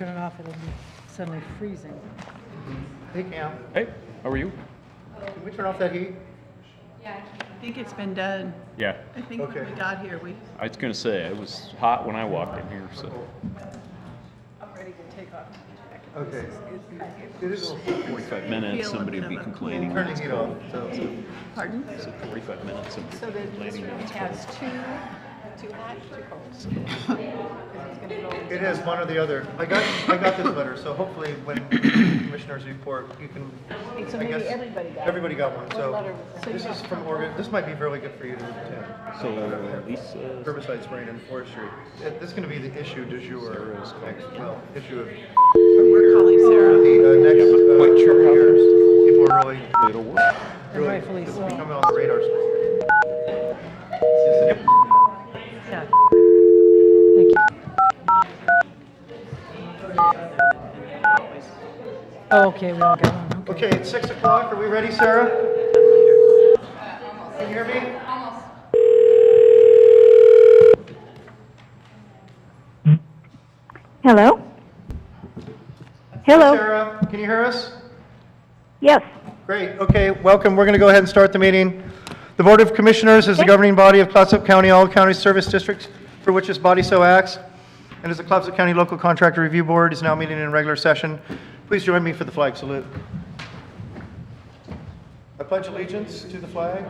turn it off, it'll be suddenly freezing. Hey, Cam, Hey, how are you? can we turn off that heat? I think it's been done. Yeah, I think Okay. when we got here, I was gonna say, it was hot when I walked in here, so. I'm ready to take off. Okay. It is a little 45 minutes, somebody would be complaining. turn the heat off. So. Pardon? So 45 minutes, somebody So would be that this complaining. room has too hot, too cold. It is one or the other. I got this letter, so hopefully when commissioners report, you can. So I maybe guess everybody got one. What So letter was it? this is from Oregon. This might be really good for you to attend. So Lisa, Herbicide spraying in forestry. This is going to be the issue du jour. Next, well, issue of We're calling Sarah. the next quite sure how years. People are really, it'll work. And rightfully so. becoming on the radar screen. Yeah. Thank you. Oh, okay, we don't get one. Okay, it's 6 o'clock. Are we ready, Sarah? Can you hear me? Hello? Hello? Sarah, can you hear us? Yes. Great. Okay, welcome. We're going to go ahead and start the meeting. The Board of Commissioners is the governing body of Clatsop County, all county service districts for which this body so acts, and as the Clatsop County Local Contractor Review Board is now meeting in regular session. Please join me for the flag salute. I pledge allegiance to the flag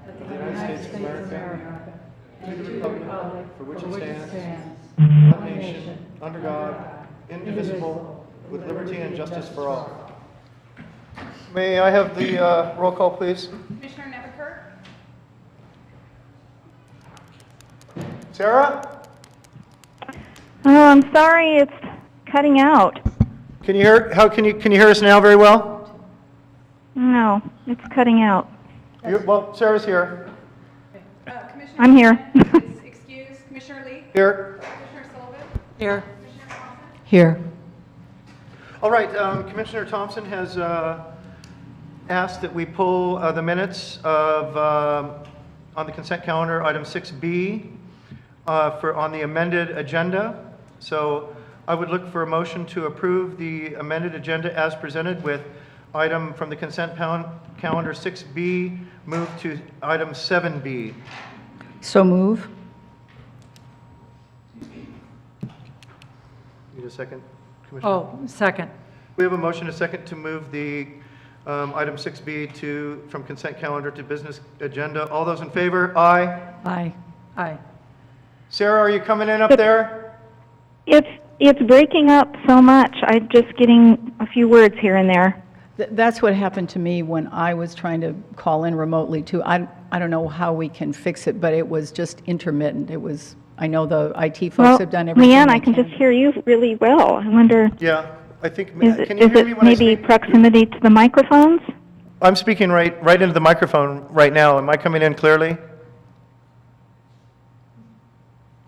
of the United States of America, to the republic for which it stands, one nation, under God, indivisible, with liberty and justice for all. May I have the roll call, please? Commissioner Neverkirk? Sarah? Oh, I'm sorry, it's cutting out. Can you hear? Can you hear us now very well? No, it's cutting out. Well, Sarah's here. Commissioner I'm here. Thompson is excused. Commissioner Lee? Here. Commissioner Sullivan? Here. Commissioner Thompson? Here. All right. Commissioner Thompson has asked that we pull the minutes of on the consent calendar, item 6B, for on the amended agenda. So I would look for a motion to approve the amended agenda as presented with item from the consent calendar 6B move to item 7B. So move. Need a second, Commissioner? Oh, second. We have a motion, a second, to move the item 6B from consent calendar to business agenda. All those in favor? Aye. Aye. Aye. Sarah, are you coming in up there? It's breaking up so much. I'm just getting a few words here and there. That's what happened to me when I was trying to call in remotely too. I don't know how we can fix it, but it was just intermittent. It was, I know the IT folks have done everything Leanne, they I can can. just hear you really well. I wonder, Yeah, I think, is can you hear me it when I maybe speak? proximity to the microphones? I'm speaking right into the microphone right now. Am I coming in clearly?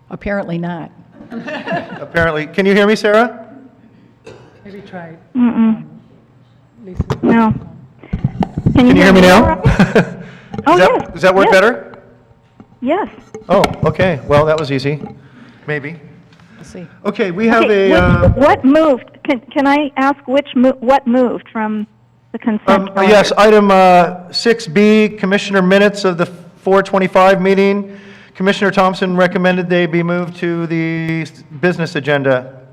Apparently not. Apparently. Can you hear me, Sarah? Maybe try. Lisa. No. Can you hear me now? Oh, yes. Does that work Yes. better? Yes. Oh, okay. Well, that was easy. Maybe. We'll see. Okay, we have Okay, a... what moved? Can I ask what moved from the consent calendar? Yes, item 6B, Commissioner minutes of the 4/25 meeting. Commissioner Thompson recommended they be moved to the business agenda.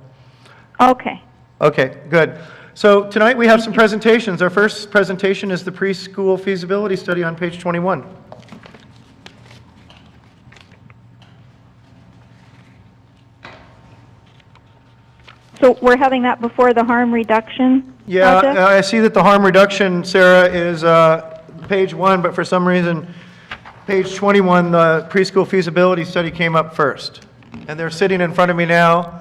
Okay. Okay, good. So tonight we have some presentations. Our first presentation is the preschool feasibility study on page 21. So we're having that before the harm reduction Yeah, project? I see that the harm reduction, Sarah, is page 1, but for some reason, page 21, the preschool feasibility study came up first. And they're sitting in front of me now.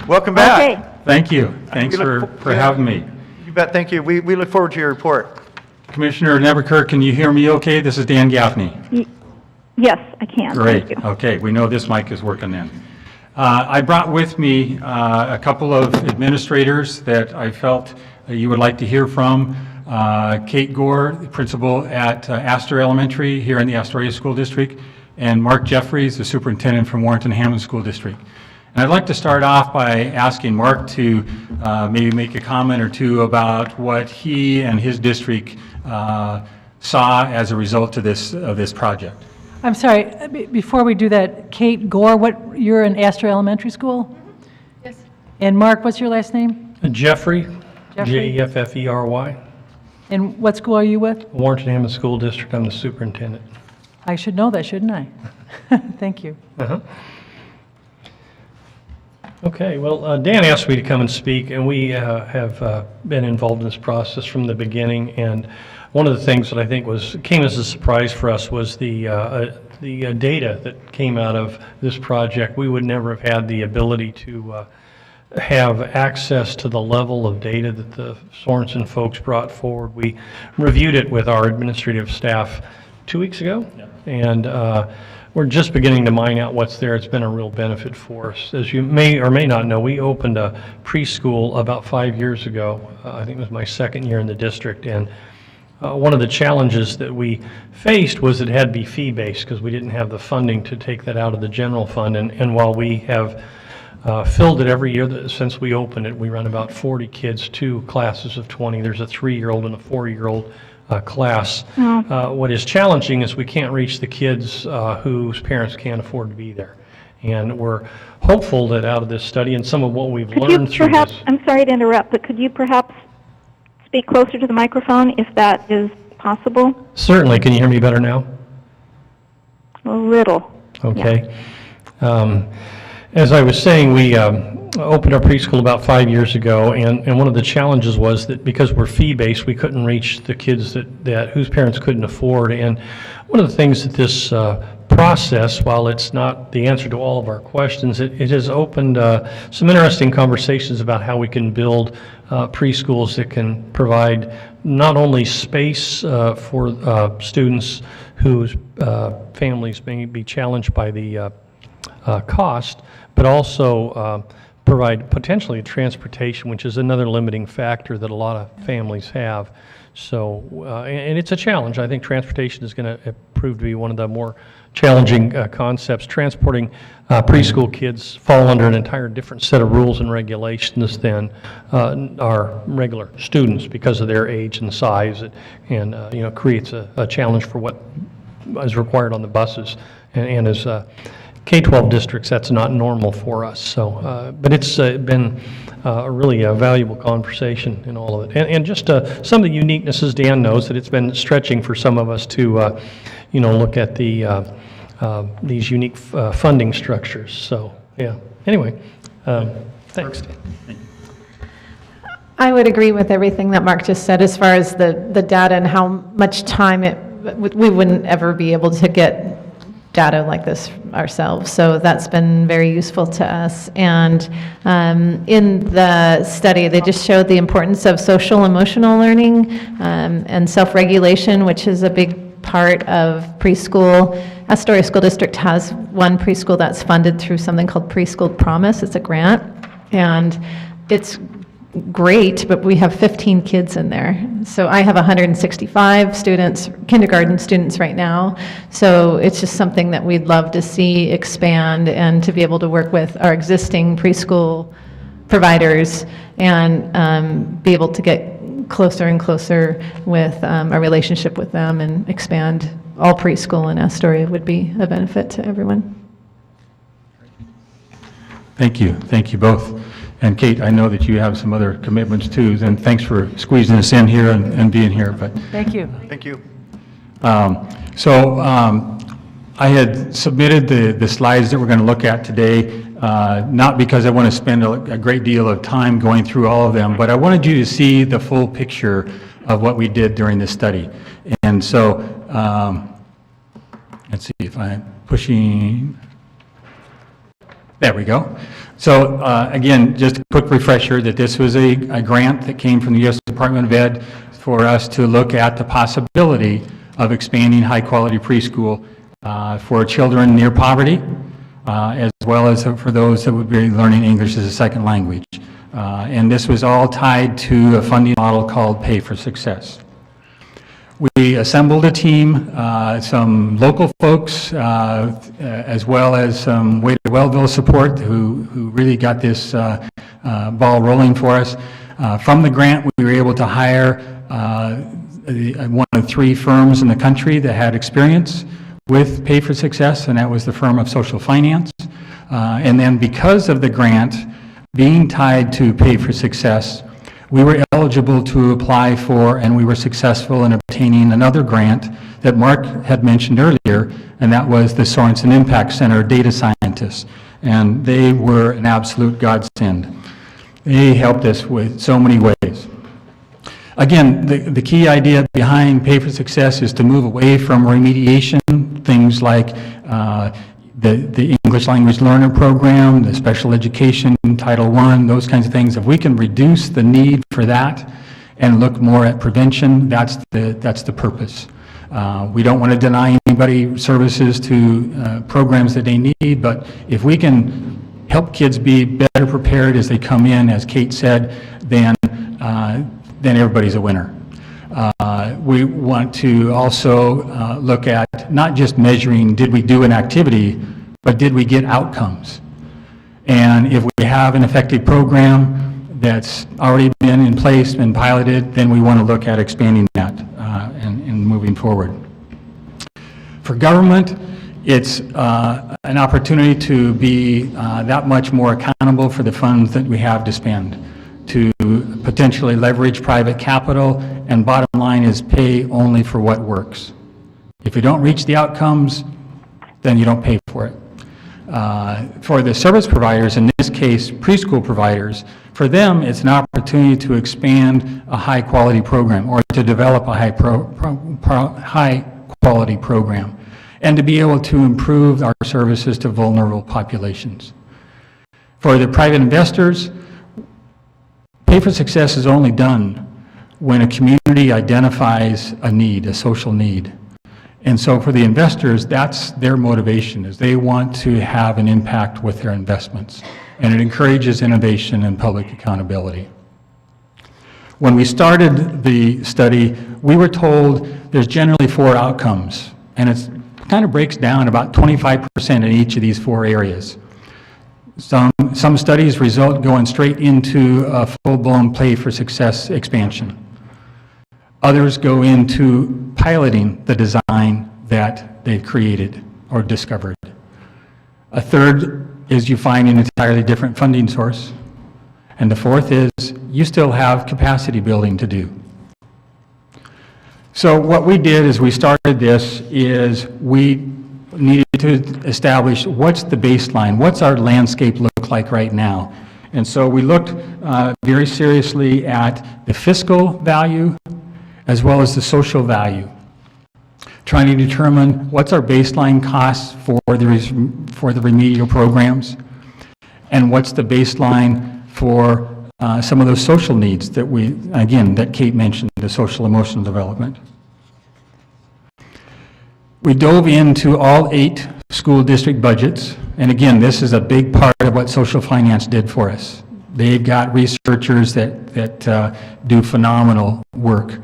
Welcome back. Okay. Thank you. Thanks We look for having me. You bet, thank you. We look forward to your report. Commissioner Neverkirk, can you hear me okay? This is Dan Gaffney. Yes, I can. Great. Thank you. Okay, we know this mic is working then. I brought with me a couple of administrators that I felt you would like to hear from. Kate Gore, the principal at Astor Elementary here in the Astoria School District, and Mark Jeffries, the superintendent from Warrenton Hammond School District. And I'd like to start off by asking Mark to maybe make a comment or two about what he and his district saw as a result of this project. I'm sorry, before we do that, Kate Gore, you're in Astor Elementary School? Yes. And Mark, what's your last name? Jeffrey, Jeffrey? Jefffery, And what school are you with? Warrenton Hammond School District. I'm the superintendent. I should know that, shouldn't I? Thank you. Okay, well, Dan asked me to come and speak, and we have been involved in this process from the beginning. And one of the things that I think came as a surprise for us was the data that came out of this project. We would never have had the ability to have access to the level of data that the Sorensen folks brought forward. We reviewed it with our administrative staff 2 weeks ago, and we're just beginning to mine out what's there. It's been a real benefit for us. As you may or may not know, we opened a preschool about 5 years ago. I think it was my second year in the district, and one of the challenges that we faced was it had to be fee-based because we didn't have the funding to take that out of the general fund. And while we have filled it every year since we opened it, we run about 40 kids, 2 classes of 20. There's a 3-year-old and a 4-year-old class. What is challenging is we can't reach the kids whose parents can't afford to be there. And we're hopeful that out of this study and some of what we've learned through this... I'm sorry to interrupt, but could you perhaps speak closer to the microphone if that is possible? Certainly. Can you hear me better now? A little. Okay. As I was saying, we opened our preschool about 5 years ago, and one of the challenges was that because we're fee-based, we couldn't reach the kids that whose parents couldn't afford. And one of the things that this process, while it's not the answer to all of our questions, it has opened some interesting conversations about how we can build preschools that can provide not only space for students whose families may be challenged by the cost, but also provide potentially transportation, which is another limiting factor that a lot of families have. So, and it's a challenge. I think transportation is going to prove to be one of the more challenging concepts. Transporting preschool kids fall under an entire different set of rules and regulations than our regular students because of their age and size, and creates a challenge for what is required on the buses. And as K-12 districts, that's not normal for us. So, but it's been a really valuable conversation in all of it. And just some of the uniquenesses, Dan knows that it's been stretching for some of us to, look at these unique funding structures. So, yeah. Anyway, thanks, Dan. I would agree with everything that Mark just said as far as the data and how much time we wouldn't ever be able to get data like this ourselves. So that's been very useful to us. And in the study, they just showed the importance of social emotional learning and self-regulation, which is a big part of preschool. Astoria School District has one preschool that's funded through something called Preschool Promise. It's a grant, and it's great, but we have 15 kids in there. So I have 165 students, kindergarten students right now. So it's just something that we'd love to see expand and to be able to work with our existing preschool providers and be able to get closer and closer with our relationship with them and expand all preschool in Astoria would be a benefit to everyone. Thank you. Thank you both. And Kate, I know that you have some other commitments too, and thanks for squeezing us in here and being here. But Thank you. Thank you. I had submitted the slides that we're going to look at today, not because I want to spend a great deal of time going through all of them, but I wanted you to see the full picture of what we did during this study. And so, let's see if I'm pushing. There we go. So again, just a quick refresher that this was a grant that came from the U.S. Department of Ed for us to look at the possibility of expanding high-quality preschool for children near poverty, as well as for those that would be learning English as a second language. And this was all tied to a funding model called Pay for Success. We assembled a team, some local folks, as well as some Way to Wellville support who really got this ball rolling for us. From the grant, we were able to hire one of 3 firms in the country that had experience with Pay for Success, and that was the firm of Social Finance. And then because of the grant being tied to Pay for Success, we were eligible to apply for, and we were successful in obtaining another grant that Mark had mentioned earlier, and that was the Sorensen Impact Center data scientists. And they were an absolute godsend. They helped us with so many ways. Again, the key idea behind Pay for Success is to move away from remediation, things like the English Language Learner Program, the special education, Title I, those kinds of things. If we can reduce the need for that and look more at prevention, that's the purpose. We don't want to deny anybody services to programs that they need, but if we can help kids be better prepared as they come in, as Kate said, then everybody's a winner. We want to also look at not just measuring did we do an activity, but did we get outcomes? And if we have an effective program that's already been in place, been piloted, then we want to look at expanding that and moving forward. For government, it's an opportunity to be that much more accountable for the funds that we have to spend, to potentially leverage private capital, and bottom line is pay only for what works. If you don't reach the outcomes, then you don't pay for it. For the service providers, in this case preschool providers, for them it's an opportunity to expand a high quality program or to develop a high quality program and to be able to improve our services to vulnerable populations. For the private investors, Pay for Success is only done when a community identifies a need, a social need. And so for the investors, that's their motivation, is they want to have an impact with their investments. And it encourages innovation and public accountability. When we started the study, we were told there's generally 4 outcomes, and it kind of breaks down about 25% in each of these 4 areas. Some studies result going straight into a full-blown Pay for Success expansion. Others go into piloting the design that they've created or discovered. A third is you find an entirely different funding source. And the fourth is you still have capacity building to do. So what we did as we started this is we needed to establish what's the baseline, what's our landscape look like right now. And so we looked very seriously at the fiscal value as well as the social value, trying to determine what's our baseline costs for the remedial programs, and what's the baseline for some of those social needs that that Kate mentioned, the social emotional development. We dove into all 8 school district budgets, and again, this is a big part of what Social Finance did for us. They've got researchers that do phenomenal work.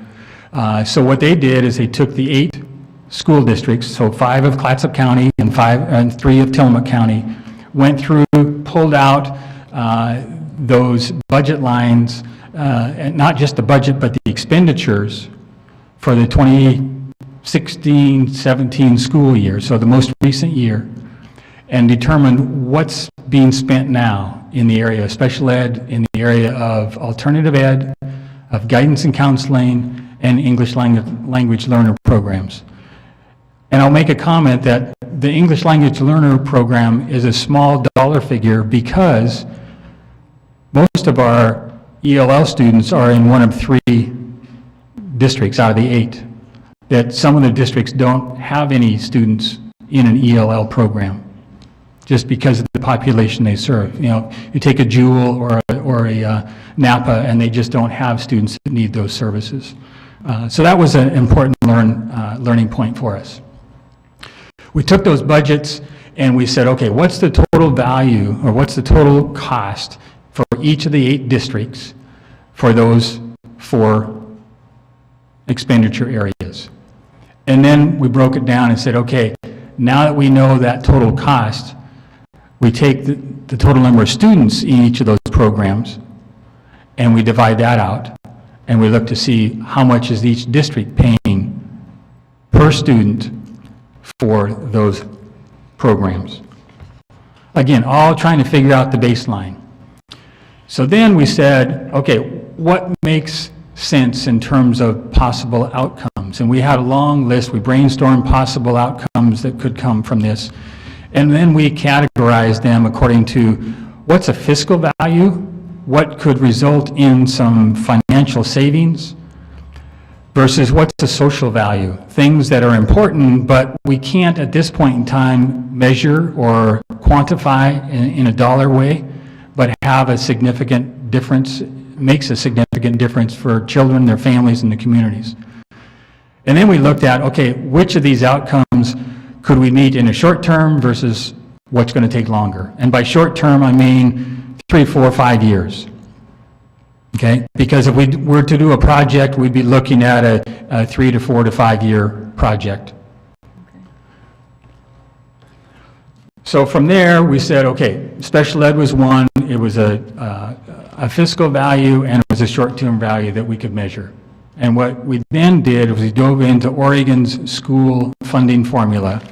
So what they did is they took the 8 school districts, so 5 of Clatsop County and 3 of Tillamook County, went through, pulled out those budget lines, and not just the budget, but the expenditures for the 2016-17 school year, so the most recent year, and determined what's being spent now in the area of special ed, in the area of alternative ed, of guidance and counseling, and English language learner programs. And I'll make a comment that the English language learner program is a small dollar figure because most of our ELL students are in one of 3 districts out of the 8. That some of the districts don't have any students in an ELL program just because of the population they serve. You know, you take a Jewel or a Napa and they just don't have students that need those services. So that was an important learning point for us. We took those budgets and we said, okay, what's the total value or what's the total cost for each of the 8 districts for those 4 expenditure areas? And then we broke it down and said, okay, now that we know that total cost, we take the total number of students in each of those programs, and we divide that out, and we look to see how much is each district paying per student for those programs. Again, all trying to figure out the baseline. So then we said, okay, what makes sense in terms of possible outcomes? And we had a long list. We brainstormed possible outcomes that could come from this. And then we categorized them according to what's a fiscal value, what could result in some financial savings, versus what's a social value, things that are important, but we can't at this point in time measure or quantify in a dollar way, but have a significant difference, makes a significant difference for children, their families, and the communities. And then we looked at, okay, which of these outcomes could we meet in a short term versus what's going to take longer? And by short term, I mean 3, 4, 5 years. Okay? Because if we were to do a project, we'd be looking at a 3 to 4 to 5 year project. So from there, we said, okay, special ed was one. It was a fiscal value, and it was a short-term value that we could measure. And what we then did was we dove into Oregon's school funding formula,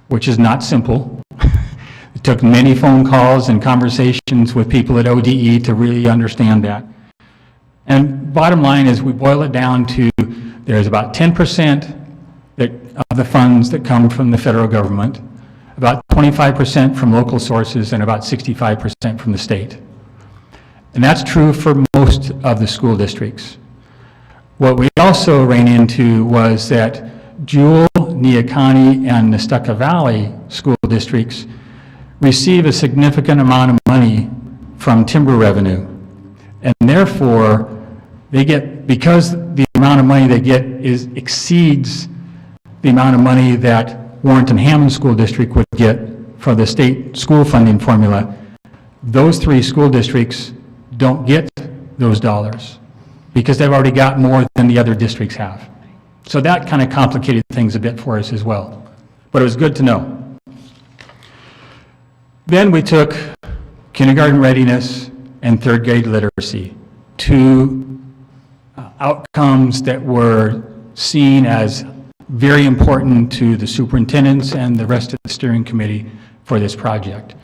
which is not simple. It took many phone calls and conversations with people at ODE to really understand that. And bottom line is we boil it down to there's about 10% of the funds that come from the federal government, about 25% from local sources, and about 65% from the state. And that's true for most of the school districts. What we also ran into was that Jewel, Neocani, and Nestucca Valley school districts receive a significant amount of money from timber revenue. And therefore, they get, because the amount of money they get exceeds the amount of money that Warrenton Hammond School District would get for the state school funding formula, those 3 school districts don't get those dollars because they've already got more than the other districts have. So that kind of complicated things a bit for us as well. But it was good to know. Then we took kindergarten readiness and 3rd grade literacy, 2 outcomes that were seen as very important to the superintendents and the rest of the steering committee for this project.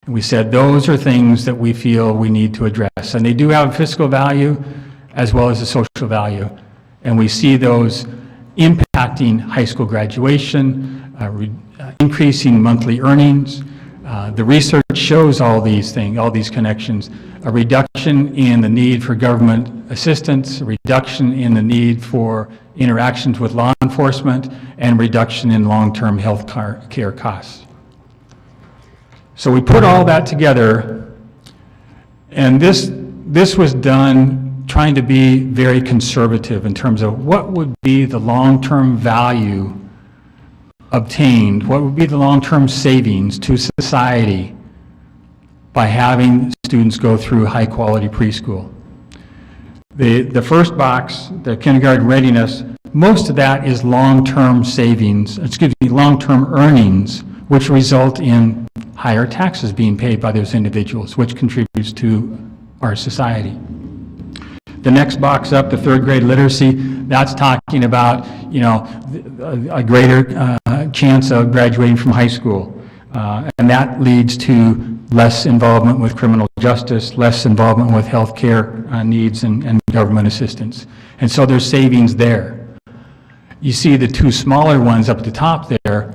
And we said those are things that we feel we need to address. And they do have a fiscal value as well as a social value. And we see those impacting high school graduation, increasing monthly earnings. The research shows all these things, all these connections. A reduction in the need for government assistance, a reduction in the need for interactions with law enforcement, and reduction in long-term health care costs. So we put all that together, and this was done trying to be very conservative in terms of what would be the long-term value obtained, what would be the long-term savings to society by having students go through high-quality preschool. The first box, the kindergarten readiness, most of that is long-term savings, long-term earnings, which result in higher taxes being paid by those individuals, which contributes to our society. The next box up, the 3rd grade literacy, that's talking about, a greater chance of graduating from high school. And that leads to less involvement with criminal justice, less involvement with health care needs and government assistance. And so there's savings there. You see the 2 smaller ones up at the top there,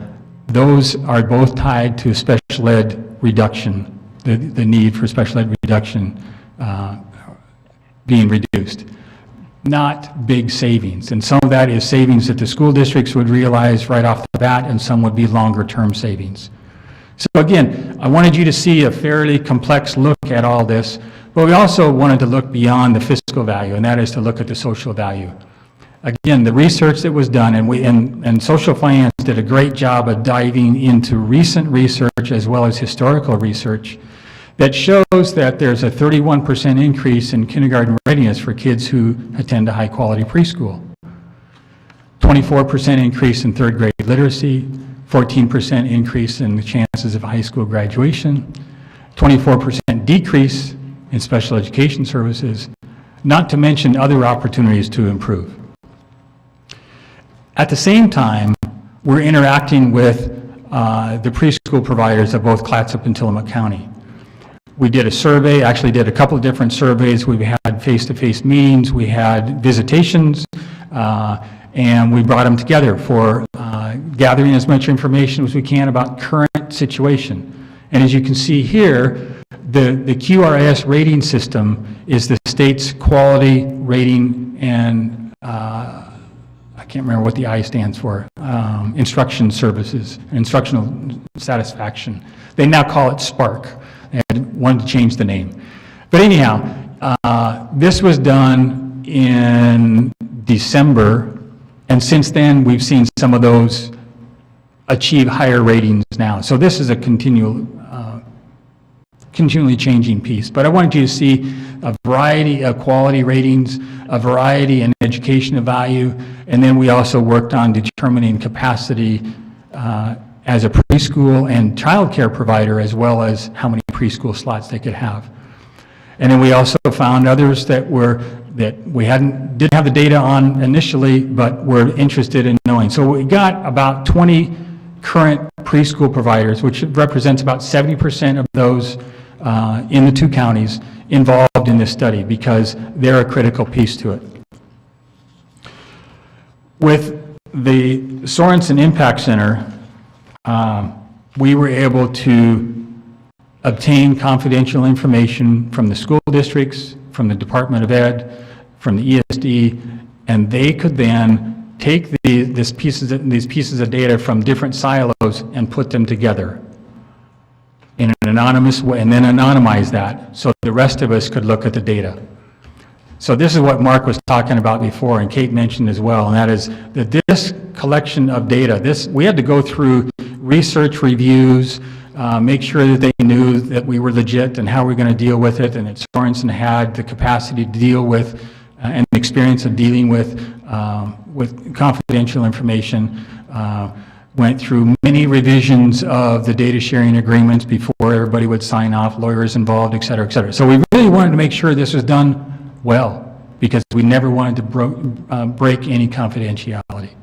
those are both tied to special ed reduction, the need for special ed reduction being reduced. Not big savings. And some of that is savings that the school districts would realize right off the bat, and some would be longer term savings. So again, I wanted you to see a fairly complex look at all this, but we also wanted to look beyond the fiscal value, and that is to look at the social value. Again, the research that was done, and social finance did a great job of diving into recent research as well as historical research that shows that there's a 31% increase in kindergarten readiness for kids who attend a high-quality preschool. 24% increase in third grade literacy, 14% increase in the chances of high school graduation, 24% decrease in special education services, not to mention other opportunities to improve. At the same time, we're interacting with the preschool providers of both Clatsop and Tillamook County. We did a survey, actually did a couple of different surveys. We had face-to-face meetings, we had visitations, and we brought them together for gathering as much information as we can about current situation. And as you can see here, the QRS rating system is the state's quality rating and I can't remember what the I stands for, instruction services, instructional satisfaction. They now call it SPARK. They wanted to change the name. But anyhow, this was done in December, and since then we've seen some of those achieve higher ratings now. So this is a continually changing piece. But I wanted you to see a variety of quality ratings, a variety in education of value, and then we also worked on determining capacity as a preschool and childcare provider, as well as how many preschool slots they could have. And then we also found others that we didn't have the data on initially, but were interested in knowing. So we got about 20 current preschool providers, which represents about 70% of those in the 2 counties involved in this study, because they're a critical piece to it. With the Sorensen Impact Center, we were able to obtain confidential information from the school districts, from the Department of Ed, from the ESD, and they could then take these pieces of data from different silos and put them together in an anonymous way, and then anonymize that so the rest of us could look at the data. So this is what Mark was talking about before, and Kate mentioned as well, and that is that this collection of data, we had to go through research reviews, make sure that they knew that we were legit and how we're going to deal with it, and that Sorensen had the capacity to deal with and the experience of dealing with confidential information. Went through many revisions of the data sharing agreements before everybody would sign off, lawyers involved, et cetera, et cetera. So we really wanted to make sure this was done well, because we never wanted to break any confidentiality.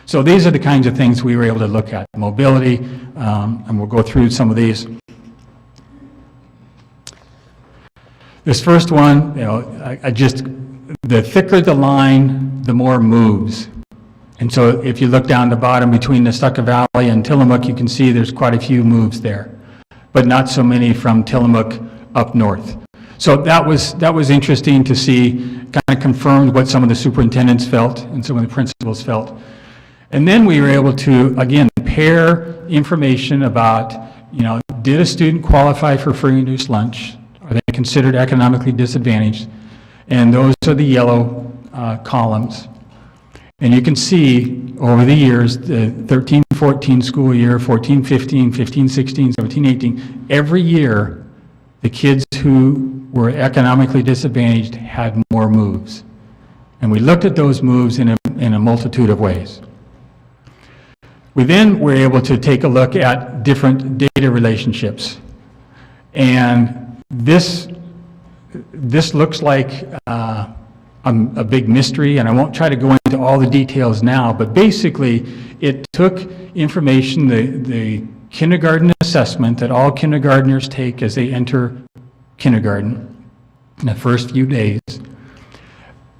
So these are the kinds of things we were able to look at. Mobility, and we'll go through some of these. This first one, the thicker the line, the more moves. And so if you look down the bottom between the Stucca Valley and Tillamook, you can see there's quite a few moves there, but not so many from Tillamook up north. So that was interesting to see, kind of confirmed what some of the superintendents felt and some of the principals felt. And then we were able to, again, pair information about, did a student qualify for free and reduced lunch? Are they considered economically disadvantaged? And those are the yellow columns. And you can see over the years, the 13-14 school year, 14-15, 15-16, 17-18, every year, the kids who were economically disadvantaged had more moves. And we looked at those moves in a multitude of ways. We then were able to take a look at different data relationships. And this looks like a big mystery, and I won't try to go into all the details now, but basically it took information, the kindergarten assessment that all kindergartners take as they enter kindergarten in the first few days.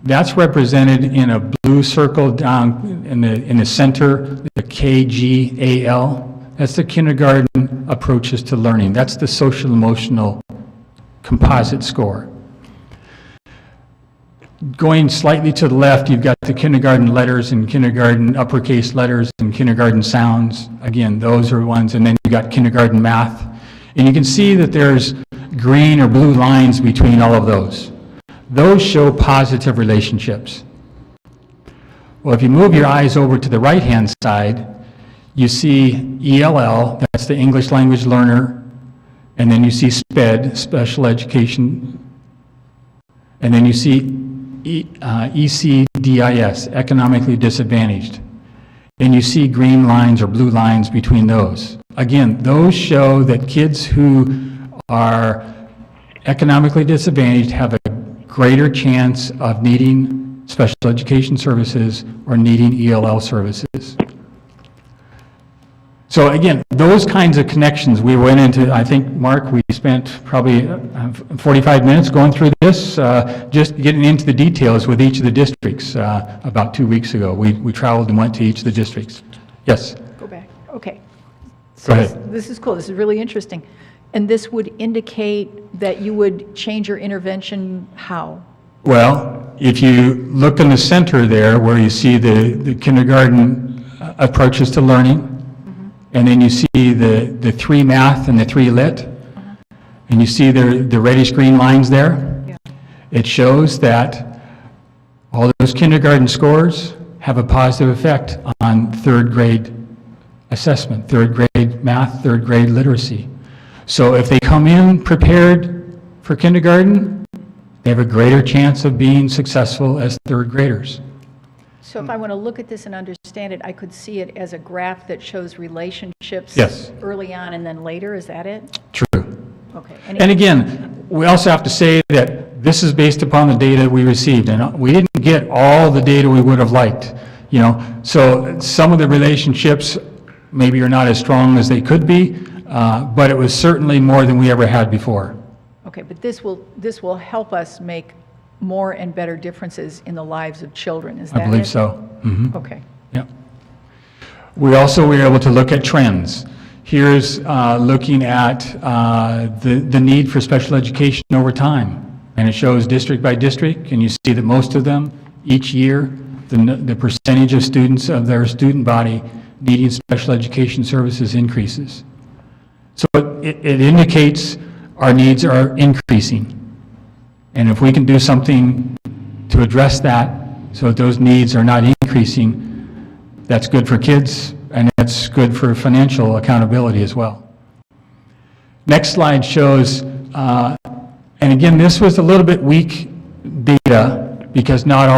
That's represented in a blue circle down in the center, the KGAL. That's the kindergarten approaches to learning. That's the social emotional composite score. Going slightly to the left, you've got the kindergarten letters and kindergarten uppercase letters and kindergarten sounds. Again, those are ones, and then you've got kindergarten math. And you can see that there's green or blue lines between all of those. Those show positive relationships. Well, if you move your eyes over to the right-hand side, you see ELL, that's the English language learner, and then you see SPED, special education, and then you see ECDIS, economically disadvantaged. and you see green lines or blue lines between those. Again, those show that kids who are economically disadvantaged have a greater chance of needing special education services or needing ELL services. So again, those kinds of connections, we went into, I think, Mark, we spent probably 45 minutes going through this, just getting into the details with each of the districts about 2 weeks ago. We traveled and went to each of the districts. Yes? Go back. Okay. Go ahead. This is cool. This is really interesting. And this would indicate that you would change your intervention how? Well, if you look in the center there where you see the kindergarten approaches to learning, and then you see the 3 math and the 3 lit, and you see the reddish green lines there, it shows that all those kindergarten scores have a positive effect on 3rd grade assessment, 3rd grade math, 3rd grade literacy. So if they come in prepared for kindergarten, they have a greater chance of being successful as 3rd graders. So if I want to look at this and understand it, I could see it as a graph that shows relationships Yes. early on and then later, is that it? True. Okay. And again, we also have to say that this is based upon the data we received, and we didn't get all the data we would have liked, you know. So some of the relationships maybe are not as strong as they could be, but it was certainly more than we ever had before. Okay, but this will help us make more and better differences in the lives of children, is that it? I believe so. Mhm. Okay. Yeah. We also were able to look at trends. Here's looking at the need for special education over time. And it shows district by district, and you see that most of them, each year, the percentage of students of their student body needing special education services increases. So it indicates our needs are increasing. And if we can do something to address that so that those needs are not increasing, that's good for kids and it's good for financial accountability as well. Next slide shows, and again, this was a little bit weak data because not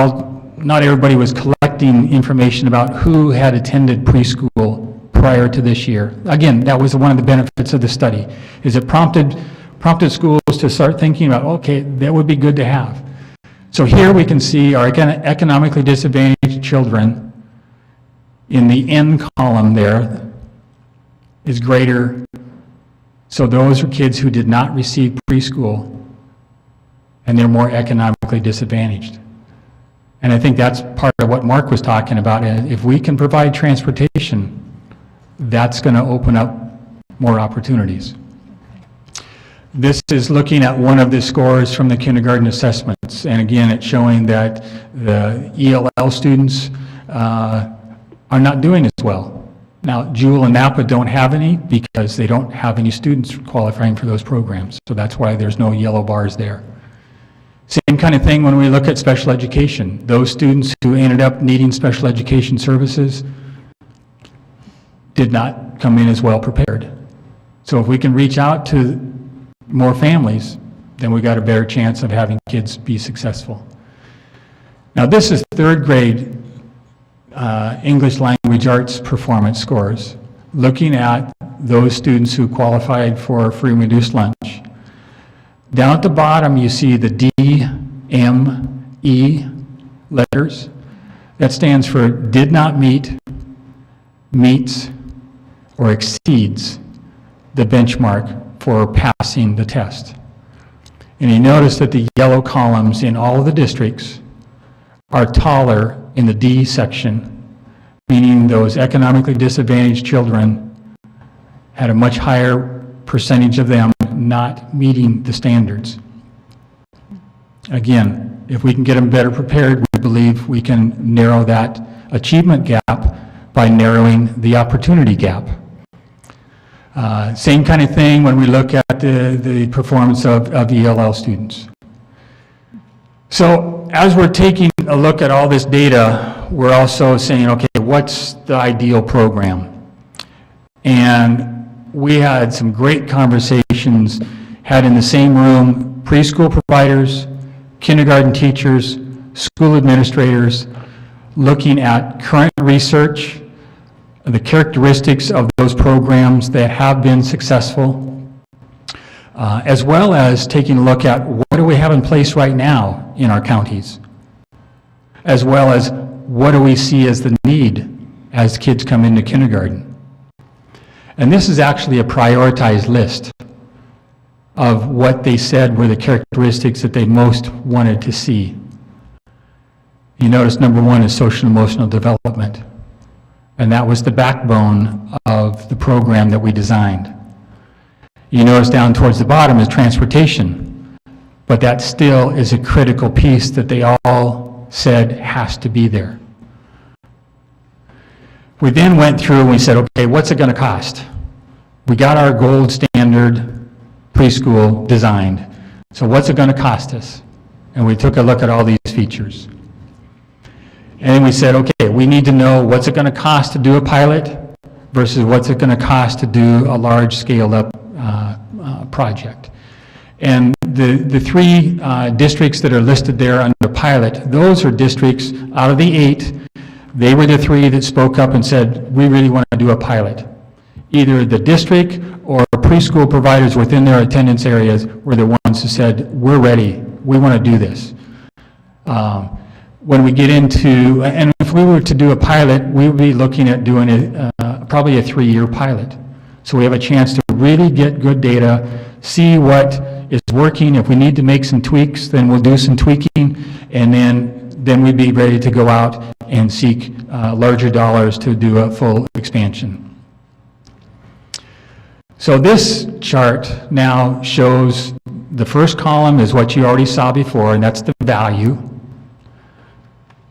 everybody was collecting information about who had attended preschool prior to this year. Again, that was one of the benefits of the study, is it prompted schools to start thinking about, okay, that would be good to have. So here we can see our economically disadvantaged children in the N column there is greater. So those are kids who did not receive preschool, and they're more economically disadvantaged. And I think that's part of what Mark was talking about. And if we can provide transportation, that's going to open up more opportunities. This is looking at one of the scores from the kindergarten assessments. And again, it's showing that the ELL students are not doing as well. Now, Jewel and Napa don't have any because they don't have any students qualifying for those programs. So that's why there's no yellow bars there. Same kind of thing when we look at special education. Those students who ended up needing special education services did not come in as well prepared. So if we can reach out to more families, then we got a better chance of having kids be successful. Now this is 3rd grade English language arts performance scores, looking at those students who qualified for free and reduced lunch. Down at the bottom you see the D, M, E letters. That stands for did not meet, meets, or exceeds the benchmark for passing the test. And you notice that the yellow columns in all of the districts are taller in the D section, meaning those economically disadvantaged children had a much higher percentage of them not meeting the standards. Again, if we can get them better prepared, we believe we can narrow that achievement gap by narrowing the opportunity gap. Same kind of thing when we look at the performance of ELL students. So as we're taking a look at all this data, we're also saying, okay, what's the ideal program? And we had some great conversations, had in the same room preschool providers, kindergarten teachers, school administrators, looking at current research, the characteristics of those programs that have been successful, as well as taking a look at what do we have in place right now in our counties, as well as what do we see as the need as kids come into kindergarten. And this is actually a prioritized list of what they said were the characteristics that they most wanted to see. You notice number one is social and emotional development. And that was the backbone of the program that we designed. You notice down towards the bottom is transportation, but that still is a critical piece that they all said has to be there. We then went through and we said, okay, what's it going to cost? We got our gold standard preschool designed. So what's it going to cost us? And we took a look at all these features. And then we said, okay, we need to know what's it going to cost to do a pilot versus what's it going to cost to do a large scaled up project. And the three districts that are listed there under pilot, those are districts out of the 8, they were the 3 that spoke up and said, we really want to do a pilot. Either the district or preschool providers within their attendance areas were the ones who said, we're ready, we want to do this. When we get into, and if we were to do a pilot, we would be looking at doing probably a 3-year pilot. So we have a chance to really get good data, see what is working. If we need to make some tweaks, then we'll do some tweaking, and then we'd be ready to go out and seek larger dollars to do a full expansion. So this chart now shows the first column is what you already saw before, and that's the value.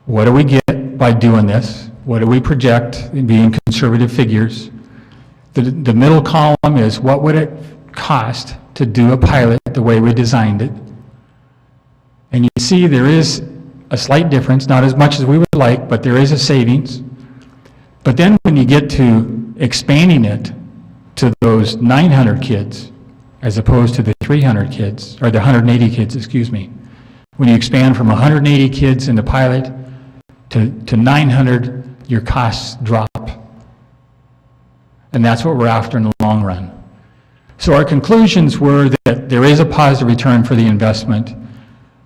What do we get by doing this? What do we project in being conservative figures? The middle column is what would it cost to do a pilot the way we designed it. And you see there is a slight difference, not as much as we would like, but there is a savings. But then when you get to expanding it to those 900 kids, as opposed to the 300 kids, or the 180 kids, excuse me. When you expand from 180 kids in the pilot to 900, your costs drop. And that's what we're after in the long run. So our conclusions were that there is a positive return for the investment,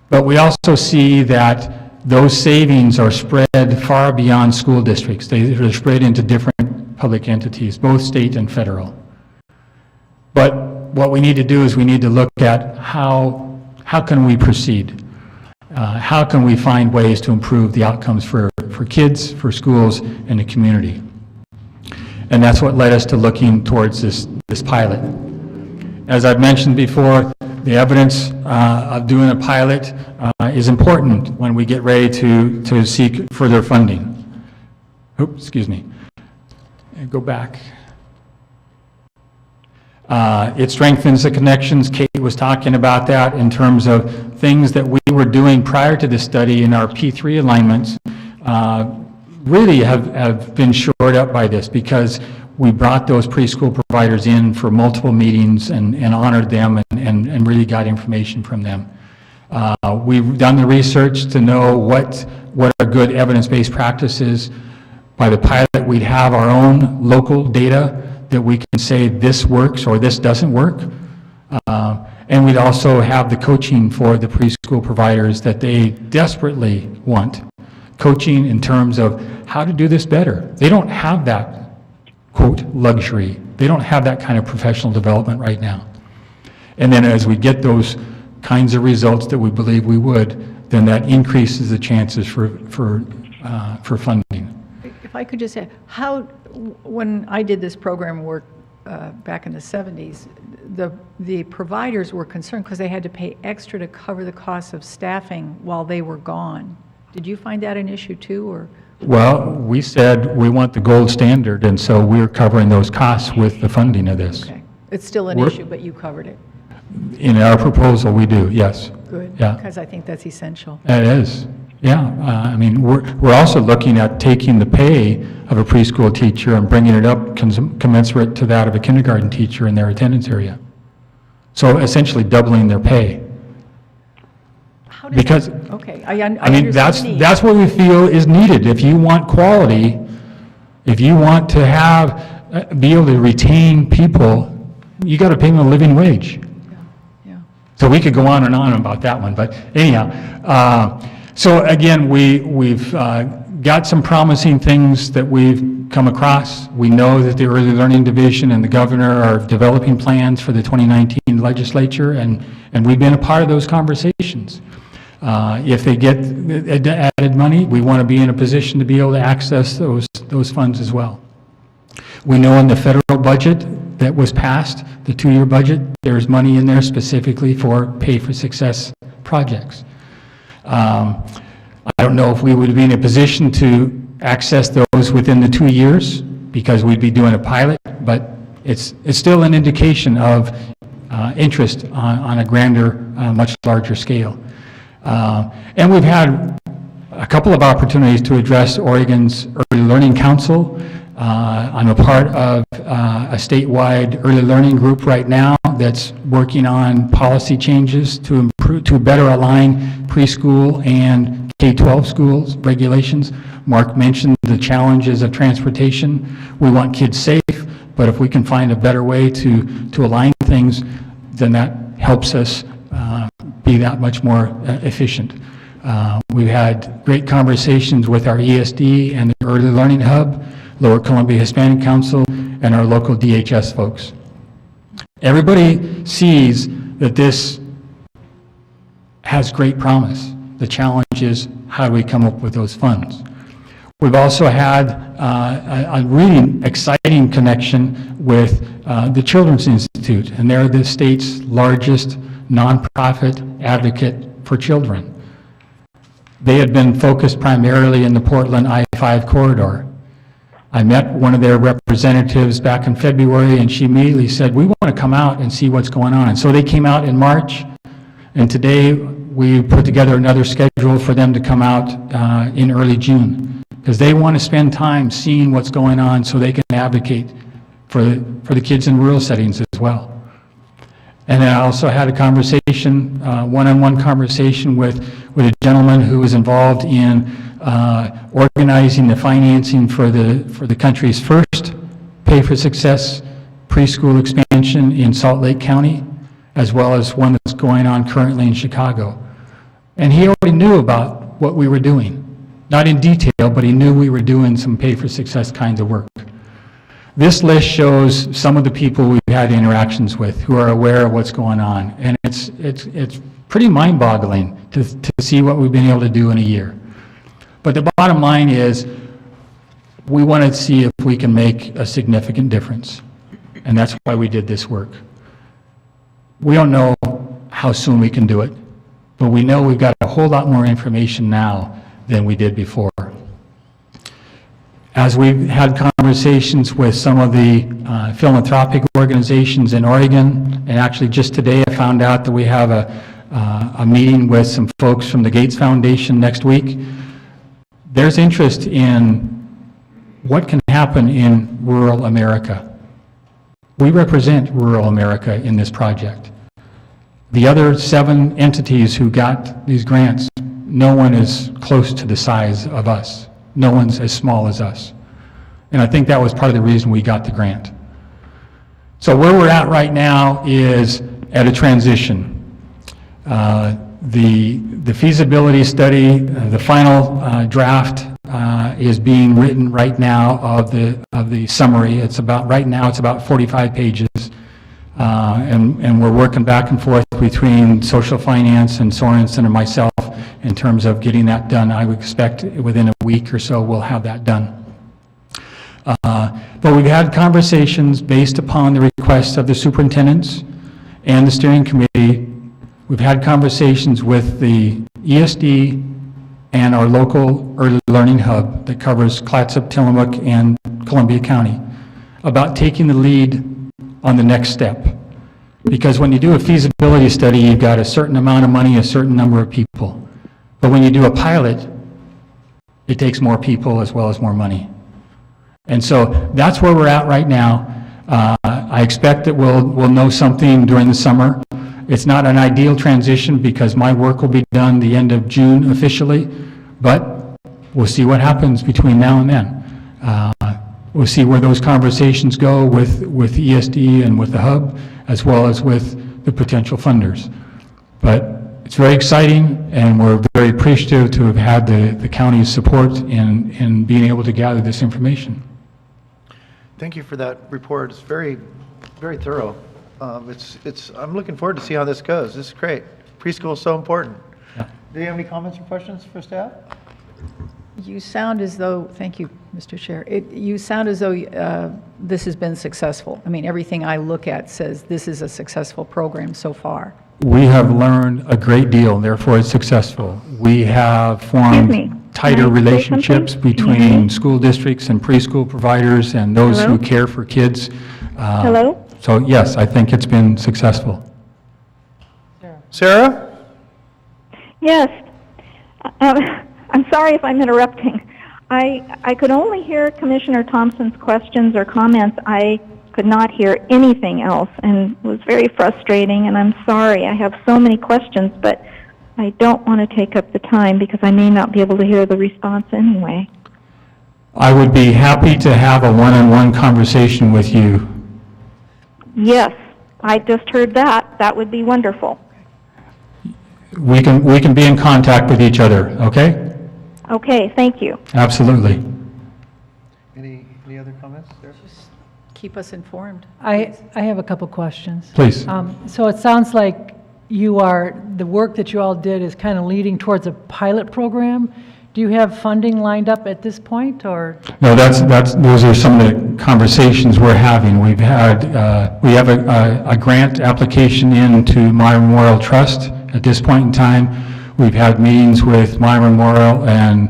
but we also see that those savings are spread far beyond school districts. They're spread into different public entities, both state and federal. But what we need to do is we need to look at how can we proceed? How can we find ways to improve the outcomes for kids, for schools, and the community? And that's what led us to looking towards this pilot. As I've mentioned before, the evidence of doing a pilot is important when we get ready to seek further funding. Oops, excuse me. Go back. It strengthens the connections. Kate was talking about that in terms of things that we were doing prior to the study in our P3 alignments really have been shored up by this, because we brought those preschool providers in for multiple meetings and honored them and really got information from them. We've done the research to know what are good evidence-based practices. By the pilot, we'd have our own local data that we can say this works or this doesn't work. And we'd also have the coaching for the preschool providers that they desperately want. Coaching in terms of how to do this better. They don't have that, quote, luxury. They don't have that kind of professional development right now. And then as we get those kinds of results that we believe we would, then that increases the chances for funding. If I could just say, when I did this program work back in the 70s, the providers were concerned because they had to pay extra to cover the costs of staffing while they were gone. Did you find that an issue too, or? Well, we said we want the gold standard, and so we're covering those costs with the funding of this. Okay. It's still an issue, but you covered it. In our proposal, we do, yes. Good, Yeah. because I think that's essential. It is, yeah. I mean, we're also looking at taking the pay of a preschool teacher and bringing it up commensurate to that of a kindergarten teacher in their attendance area. So essentially doubling their pay. How does Because, okay, I mean, understand the need. that's what we feel is needed. If you want quality, If you want to be able to retain people, you got to pay them a living wage. Yeah. So we could go on and on about that one, but anyhow. So again, we've got some promising things that we've come across. We know that the Early Learning Division and the governor are developing plans for the 2019 legislature, and we've been a part of those conversations. If they get added money, we want to be in a position to be able to access those funds as well. We know in the federal budget that was passed, the 2-year budget, there's money in there specifically for pay for success projects. I don't know if we would be in a position to access those within the 2 years because we'd be doing a pilot, but it's still an indication of interest on a grander, much larger scale. And we've had a couple of opportunities to address Oregon's Early Learning Council. I'm a part of a statewide early learning group right now that's working on policy changes to improve, to better align preschool and K-12 schools regulations. Mark mentioned the challenges of transportation. We want kids safe, but if we can find a better way to align things, then that helps us be that much more efficient. We've had great conversations with our ESD and the Early Learning Hub, Lower Columbia Hispanic Council, and our local DHS folks. Everybody sees that this has great promise. The challenge is how do we come up with those funds? We've also had a really exciting connection with the Children's Institute, and they're the state's largest nonprofit advocate for children. They had been focused primarily in the Portland I-5 corridor. I met one of their representatives back in February, and she immediately said, we want to come out and see what's going on. And so they came out in March, and today we put together another schedule for them to come out in early June, because they want to spend time seeing what's going on so they can advocate for the kids in rural settings as well. And then I also had a conversation, one-on-one conversation with a gentleman who was involved in organizing the financing for the country's first Pay for Success preschool expansion in Salt Lake County, as well as one that's going on currently in Chicago. And he already knew about what we were doing. Not in detail, but he knew we were doing some Pay for Success kinds of work. This list shows some of the people we've had interactions with who are aware of what's going on. And it's pretty mind-boggling to see what we've been able to do in a year. But the bottom line is we want to see if we can make a significant difference. And that's why we did this work. We don't know how soon we can do it, but we know we've got a whole lot more information now than we did before. As we've had conversations with some of the philanthropic organizations in Oregon, and actually just today I found out that we have a meeting with some folks from the Gates Foundation next week. There's interest in what can happen in rural America. We represent rural America in this project. The other 7 entities who got these grants, no one is close to the size of us. No one's as small as us. And I think that was part of the reason we got the grant. So where we're at right now is at a transition. The feasibility study, the final draft is being written right now of the summary. It's about, right now it's about 45 pages. And we're working back and forth between social finance and Sorensen and myself in terms of getting that done. I would expect within a week or so we'll have that done. But we've had conversations based upon the requests of the superintendents and the steering committee. We've had conversations with the ESD and our local early learning hub that covers Clatsop, Tillamook, and Columbia County about taking the lead on the next step. Because when you do a feasibility study, you've got a certain amount of money, a certain number of people. But when you do a pilot, it takes more people as well as more money. And so that's where we're at right now. I expect that we'll know something during the summer. It's not an ideal transition because my work will be done the end of June officially, but we'll see what happens between now and then. We'll see where those conversations go with ESD and with the hub, as well as with the potential funders. But it's very exciting, and we're very appreciative to have had the county's support in being able to gather this information. Thank you for that report. It's very, very thorough. I'm looking forward to see how this goes. This is great. Preschool is so important. Yeah. Do you have any comments or questions for staff? You sound as though, thank you, Mr. Chair, you sound as though this has been successful. I mean, everything I look at says this is a successful program so far. We have learned a great deal, therefore it's successful. We have Excuse me. formed tighter Can I say relationships something? Can you hear between me? school districts and preschool providers and those Hello? who care for kids. Hello? So yes, I think it's been successful. Sarah? Yes. I'm sorry if I'm interrupting. I could only hear Commissioner Thompson's questions or comments. I could not hear anything else, and it was very frustrating, and I'm sorry. I have so many questions, but I don't want to take up the time because I may not be able to hear the response anyway. I would be happy to have a one-on-one conversation with you. Yes, I just heard that. That would be wonderful. We can be in contact with each other, okay? Okay, thank you. Absolutely. Any other comments there? Keep us informed. I have a couple questions. Please. So it sounds like the work that you all did is kind of leading towards a pilot program. Do you have funding lined up at this point, or? No, those are some of the conversations we're having. We have a grant application into My Memorial Trust at this point in time. We've had meetings with My Memorial and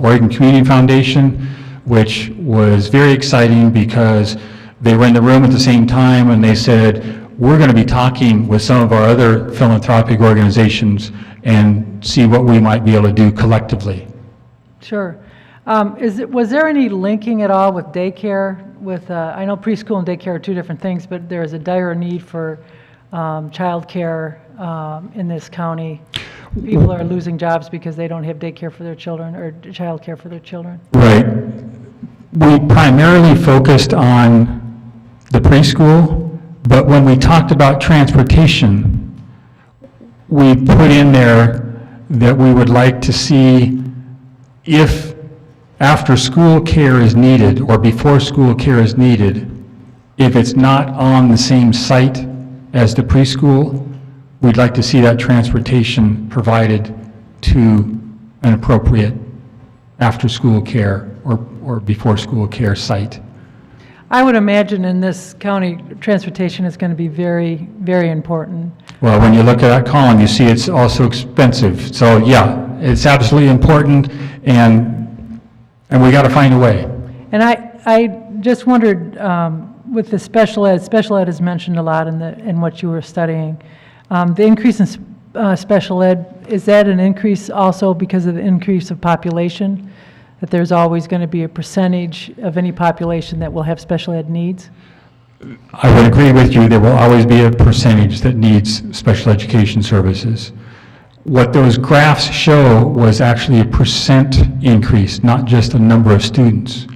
Oregon Community Foundation, which was very exciting because they were in the room at the same time and they said, we're going to be talking with some of our other philanthropic organizations and see what we might be able to do collectively. Sure. Was there any linking at all with daycare? I know preschool and daycare are two different things, but there is a dire need for childcare in this county. People are losing jobs because they don't have daycare for their children or childcare for their children. Right. We primarily focused on the preschool, but when we talked about transportation, we put in there that we would like to see if after-school care is needed or before-school care is needed, if it's not on the same site as the preschool, we'd like to see that transportation provided to an appropriate after-school care or before-school care site. I would imagine in this county, transportation is going to be very, very important. Well, when you look at that column, you see it's also expensive. So yeah, it's absolutely important, and we got to find a way. And I just wondered, with the special ed is mentioned a lot in what you were studying. The increase in special ed, is that an increase also because of the increase of population? That there's always going to be a percentage of any population that will have special ed needs? I would agree with you. There will always be a percentage that needs special education services. What those graphs show was actually a percent increase, not just a number of students.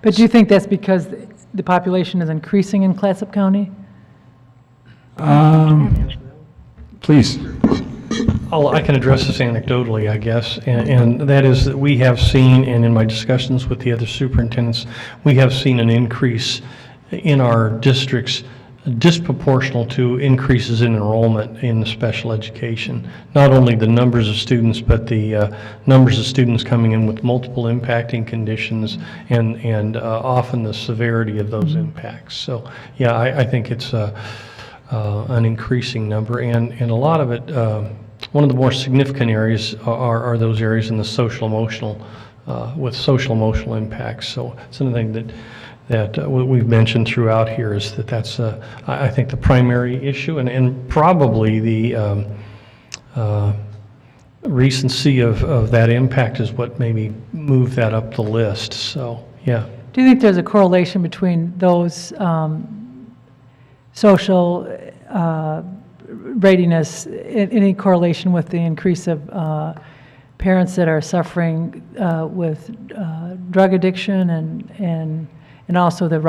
But do you think that's because the population is increasing in Clatsop County? Please. I can address this anecdotally, I guess, and that is that we have seen, and in my discussions with the other superintendents, we have seen an increase in our districts disproportional to increases in enrollment in special education. Not only the numbers of students, but the numbers of students coming in with multiple impacting conditions and often the severity of those impacts. So, yeah, I think it's an increasing number, and a lot of it, one of the more significant areas are those areas in the social-emotional, with social-emotional impacts. So it's something that we've mentioned throughout here is that's, I think, the primary issue, and probably the recency of that impact is what maybe moved that up the list. So, yeah. Do you think there's a correlation between those social readiness, any correlation with the increase of parents that are suffering with drug addiction and also the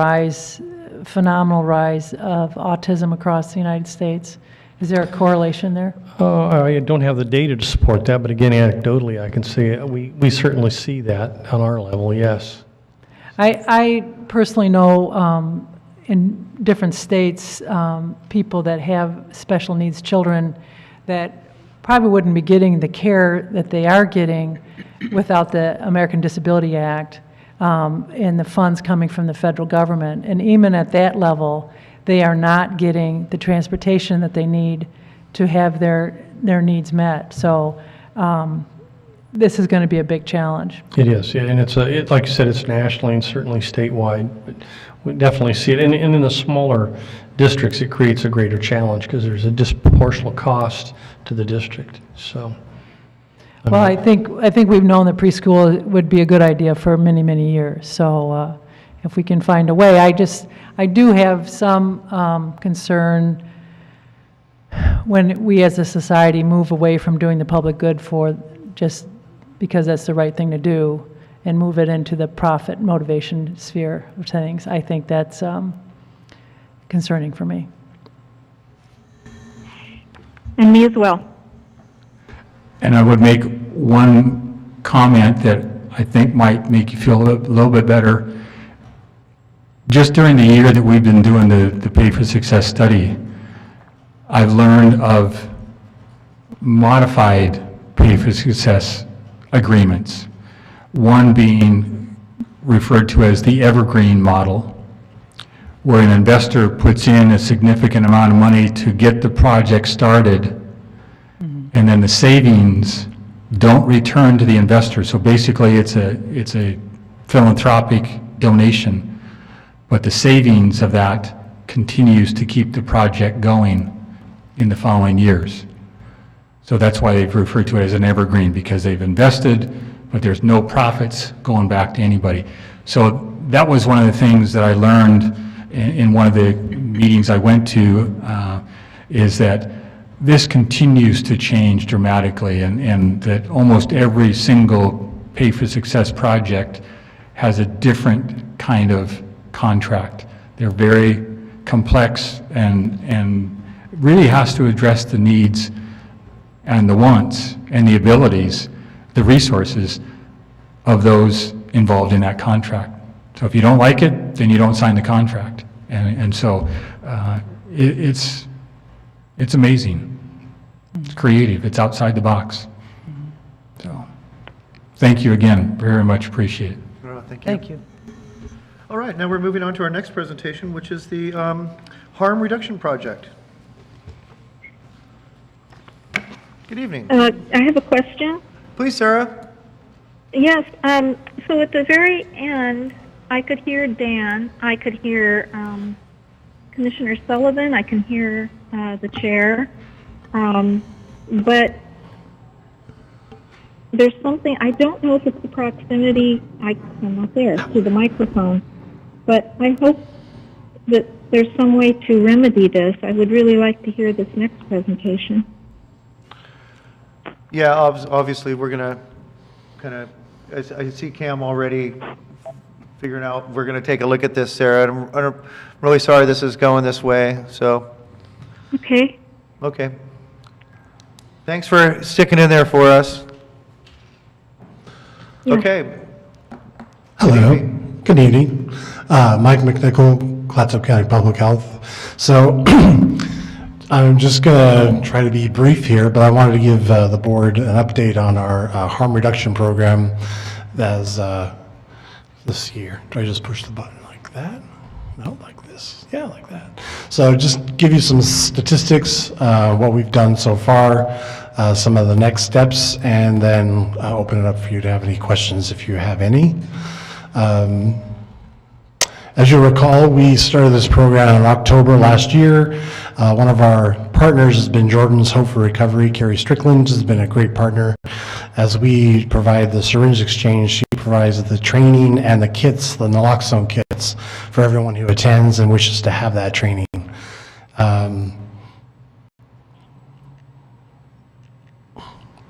phenomenal rise of autism across the United States. Is there a correlation there? I don't have the data to support that, but again, anecdotally, I can say we certainly see that on our level, yes. I personally know in different states, people that have special needs children that probably wouldn't be getting the care that they are getting without the American Disability Act and the funds coming from the federal government. And even at that level, they are not getting the transportation that they need to have their needs met. So this is going to be a big challenge. It is, yeah, and like you said, it's nationally and certainly statewide, but we definitely see it. And in the smaller districts, it creates a greater challenge because there's a disproportionate cost to the district, so. Well, I think we've known that preschool would be a good idea for many, many years. So if we can find a way, I do have some concern when we as a society move away from doing the public good for just because that's the right thing to do and move it into the profit motivation sphere of things. I think that's concerning for me. And me as well. And I would make one comment that I think might make you feel a little bit better. Just during the year that we've been doing the Pay for Success study, I've learned of modified Pay for Success agreements. One being referred to as the evergreen model, where an investor puts in a significant amount of money to get the project started, and then the savings don't return to the investor. So basically it's a philanthropic donation, but the savings of that continues to keep the project going in the following years. So that's why they've referred to it as an evergreen, because they've invested, but there's no profits going back to anybody. So that was one of the things that I learned in one of the meetings I went to, is that this continues to change dramatically, and that almost every single Pay for Success project has a different kind of contract. They're very complex and really has to address the needs and the wants and the abilities, the resources of those involved in that contract. So if you don't like it, then you don't sign the contract. And so it's amazing. It's creative. It's outside the box. So thank you again. Very much appreciate it. Thank you. Thank you. All right, now we're moving on to our next presentation, which is the Harm Reduction Project. Good evening. I have a question. Please, Sarah. Yes, so at the very end, I could hear Dan, I could hear Commissioner Sullivan, I can hear the chair, but there's something, I don't know if it's the proximity, I'm not there, to the microphone, but I hope that there's some way to remedy this. I would really like to hear this next presentation. Yeah, obviously, we're going to kind of, I see Cam already figuring out, we're going to take a look at this, Sarah. I'm really sorry this is going this way, so. Okay. Okay. Thanks for sticking in there for us. Yeah. Okay. Hello, good evening. Mike McNichol, Clatsop County Public Health. So I'm just going to try to be brief here, but I wanted to give the board an update on our harm reduction program as this year. Do I just push the button like that? No, like this. Yeah, like that. So just give you some statistics, what we've done so far, some of the next steps, and then open it up for you to have any questions if you have any. As you recall, we started this program in October last year. One of our partners has been Jordan's Hope for Recovery. Carrie Strickland has been a great partner. As we provide the syringe exchange, she provides the training and the kits, the naloxone kits, for everyone who attends and wishes to have that training.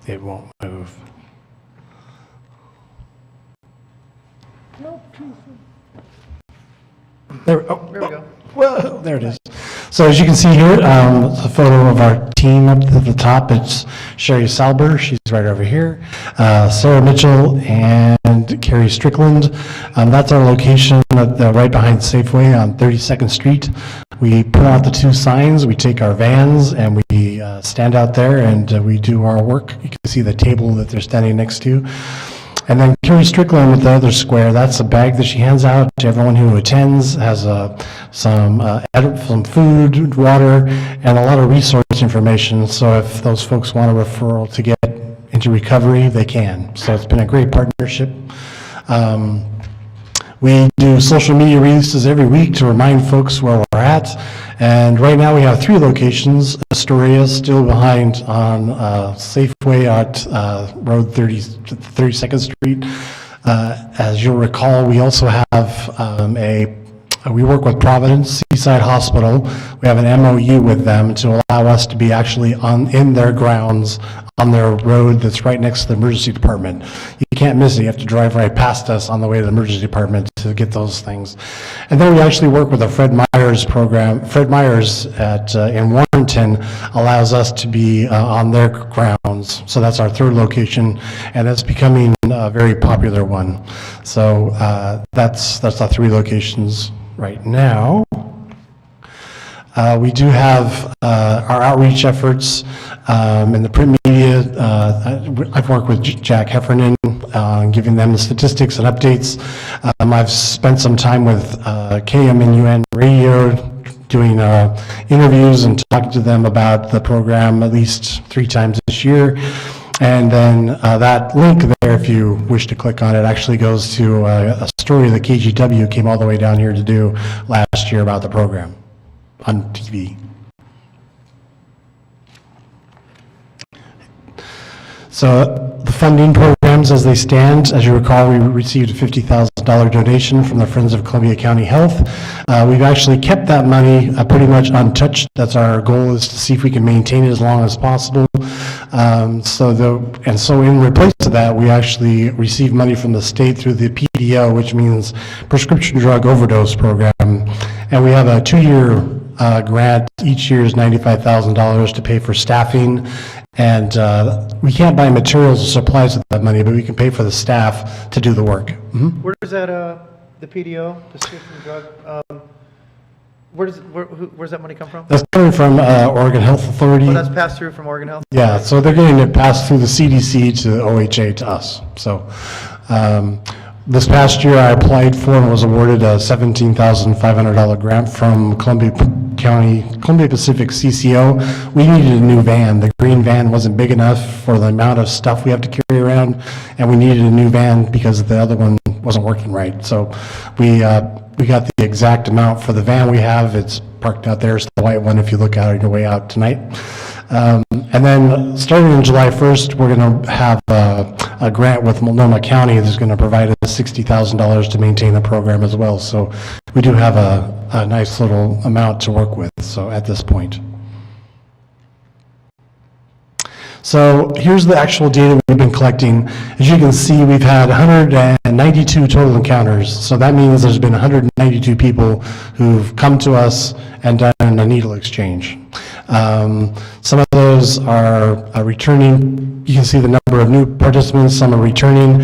It won't move. There, oh, There we go. whoa, there it is. So as you can see here, it's a photo of our team up at the top. It's Sherry Salber, she's right over here, Sarah Mitchell, and Carrie Strickland. That's our location right behind Safeway on 32nd Street. We put out the 2 signs, we take our vans, and we stand out there and we do our work. You can see the table that they're standing next to. And then Carrie Strickland with the other square, that's a bag that she hands out to everyone who attends, has some food, water, and a lot of resource information. So if those folks want a referral to get into recovery, they can. So it's been a great partnership. We do social media releases every week to remind folks where we're at. And right now we have 3 locations. Astoria still behind on Safeway at Road 32nd Street. As you'll recall, we also have we work with Providence Seaside Hospital. We have an MOU with them to allow us to be actually in their grounds on their road that's right next to the emergency department. You can't miss it. You have to drive right past us on the way to the emergency department to get those things. And then we actually work with the Fred Myers program. Fred Myers in Warrenton allows us to be on their grounds. So that's our 3rd location, and it's becoming a very popular one. So that's our 3 locations right now. We do have our outreach efforts in the print media. I've worked with Jack Heffernan, giving them the statistics and updates. I've spent some time with KMNUN Radio, doing interviews and talking to them about the program at least 3 times this year. And then that link there, if you wish to click on it, actually goes to a story that KGW came all the way down here to do last year about the program on TV. So the funding programs as they stand, as you recall, we received a $50,000 donation from the Friends of Columbia County Health. We've actually kept that money pretty much untouched. That's our goal, is to see if we can maintain it as long as possible. So in replace of that, we actually receive money from the state through the PDO, which means Prescription Drug Overdose Program. And we have a 2-year grant. Each year is $95,000 to pay for staffing. And we can't buy materials or supplies with that money, but we can pay for the staff to do the work. Mm-hmm. Where does that, the PDO, prescription drug, where's that money come from? That's coming from Oregon Health Authority. Oh, that's passed through from Oregon Health? Yeah, so they're getting it passed through the CDC to the OHA to us. So this past year I applied for and was awarded a $17,500 grant from Columbia Pacific CCO. We needed a new van. The green van wasn't big enough for the amount of stuff we have to carry around, and we needed a new van because the other one wasn't working right. So we got the exact amount for the van we have. It's parked out there. It's the white one if you look out on your way out tonight. And then starting on July 1st, we're going to have a grant with Multnomah County that's going to provide us $60,000 to maintain the program as well. So we do have a nice little amount to work with, so at this point. So here's the actual data we've been collecting. As you can see, we've had 192 total encounters. So that means there's been 192 people who've come to us and done a needle exchange. Some of those are returning. You can see the number of new participants, some are returning.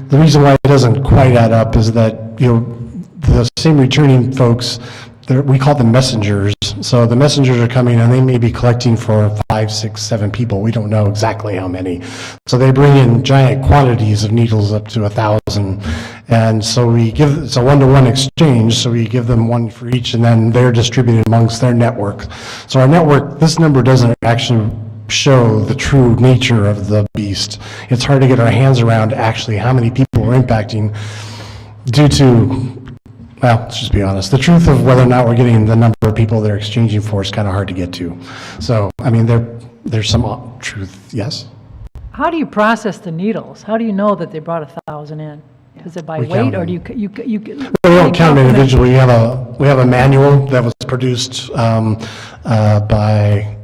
The reason why it doesn't quite add up is that, the same returning folks, we call them messengers. So the messengers are coming and they may be collecting for 5, 6, 7 people. We don't know exactly how many. So they bring in giant quantities of needles up to 1,000. And so it's a one-to-one exchange. So we give them one for each and then they're distributed amongst their network. So our network, this number doesn't actually show the true nature of the beast. It's hard to get our hands around actually how many people we're impacting due to, well, let's just be honest. The truth of whether or not we're getting the number of people they're exchanging for is kind of hard to get to. So, I mean, there's some truth, yes? How do you process the needles? How do you know that they brought 1,000 in? Is it by We weight, count or do you? We don't count them individually. We have a manual that was produced by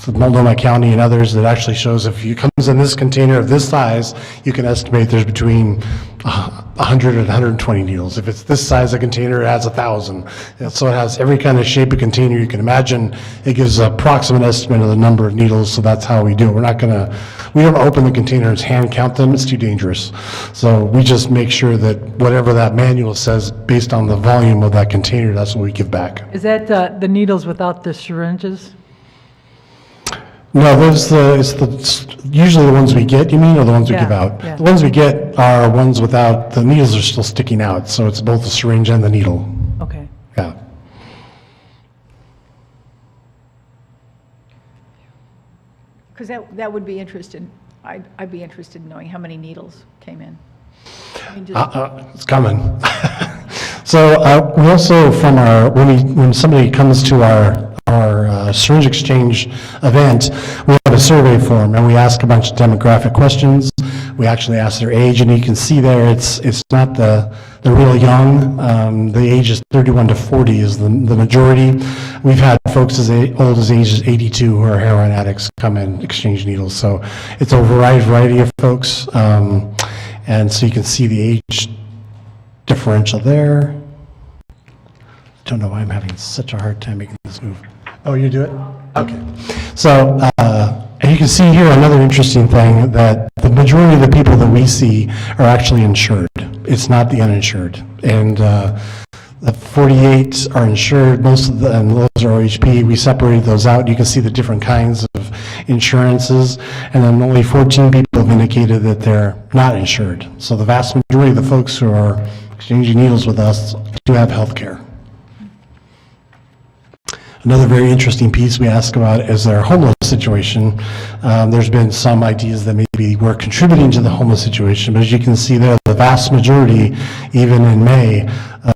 Multnomah County and others that actually shows if it comes in this container of this size, you can estimate there's between 100 and 120 needles. If it's this size of container, it has 1,000. And so it has every kind of shape of container you can imagine. It gives an approximate estimate of the number of needles, so that's how we do it. We don't open the containers, hand count them, it's too dangerous. So we just make sure that whatever that manual says, based on the volume of that container, that's what we give back. Is that the needles without the syringes? No, usually the ones we get, you mean, or the ones we Yeah, give out? yeah. The ones we get are ones without, the needles are still sticking out, so it's both the syringe and the needle. Okay. Yeah. Because that would be interesting, I'd be interested in knowing how many needles came in. I mean, just, It's coming. So we also, when somebody comes to our syringe exchange event, we have a survey form, and we ask a bunch of demographic questions. We actually ask their age, and you can see there, it's not the real young. The age is 31 to 40 is the majority. We've had folks as old as ages 82 who are heroin addicts come and exchange needles. So it's a variety of folks. And so you can see the age differential there. Don't know why I'm having such a hard time making this move. Oh, you do it? Okay. So, and you can see here another interesting thing, that the majority of the people that we see are actually insured. It's not the uninsured. And the 48 are insured, most of them, those are OHP. We separated those out. You can see the different kinds of insurances, and then only 14 people have indicated that they're not insured. So the vast majority of the folks who are exchanging needles with us do have health care. Another very interesting piece we ask about is their homeless situation. There's been some ideas that maybe we're contributing to the homeless situation, but as you can see there, the vast majority, even in May,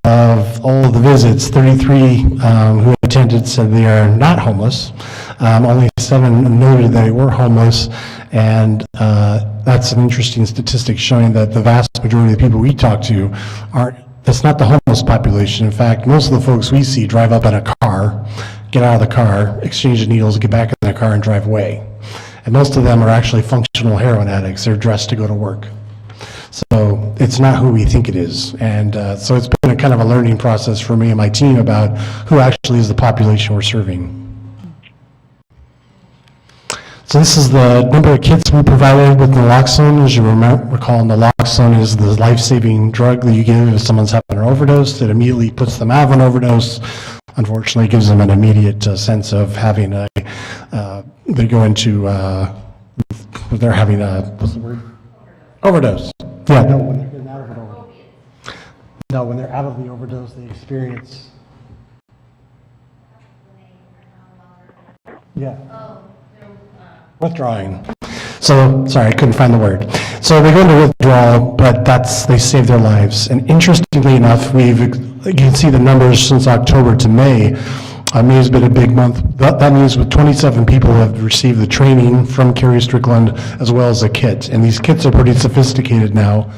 of all of the visits, 33 who attended said they are not homeless. Only 7 noted they were homeless, and that's an interesting statistic showing that the vast majority of the people we talk to that's not the homeless population. In fact, most of the folks we see drive up in a car, get out of the car, exchange the needles, get back in the car, and drive away. And most of them are actually functional heroin addicts. They're dressed to go to work. So it's not who we think it is. And so it's been a kind of a learning process for me and my team about who actually is the population we're serving. So this is the number of kits we provided with naloxone. As you recall, naloxone is the life-saving drug that you give if someone's having an overdose. It immediately puts them out of an overdose. Unfortunately, it gives them an immediate sense of having they go into, they're having a, what's the word? Overdose. Yeah, no, when they're getting out of an overdose. No, when they're out of the overdose, they experience. Yeah. Withdrawing. So, sorry, I couldn't find the word. So they go into withdrawal, but they save their lives. And interestingly enough, you can see the numbers since October to May. May has been a big month. That means with 27 people who have received the training from Carrie Strickland as well as a kit. And these kits are pretty sophisticated now.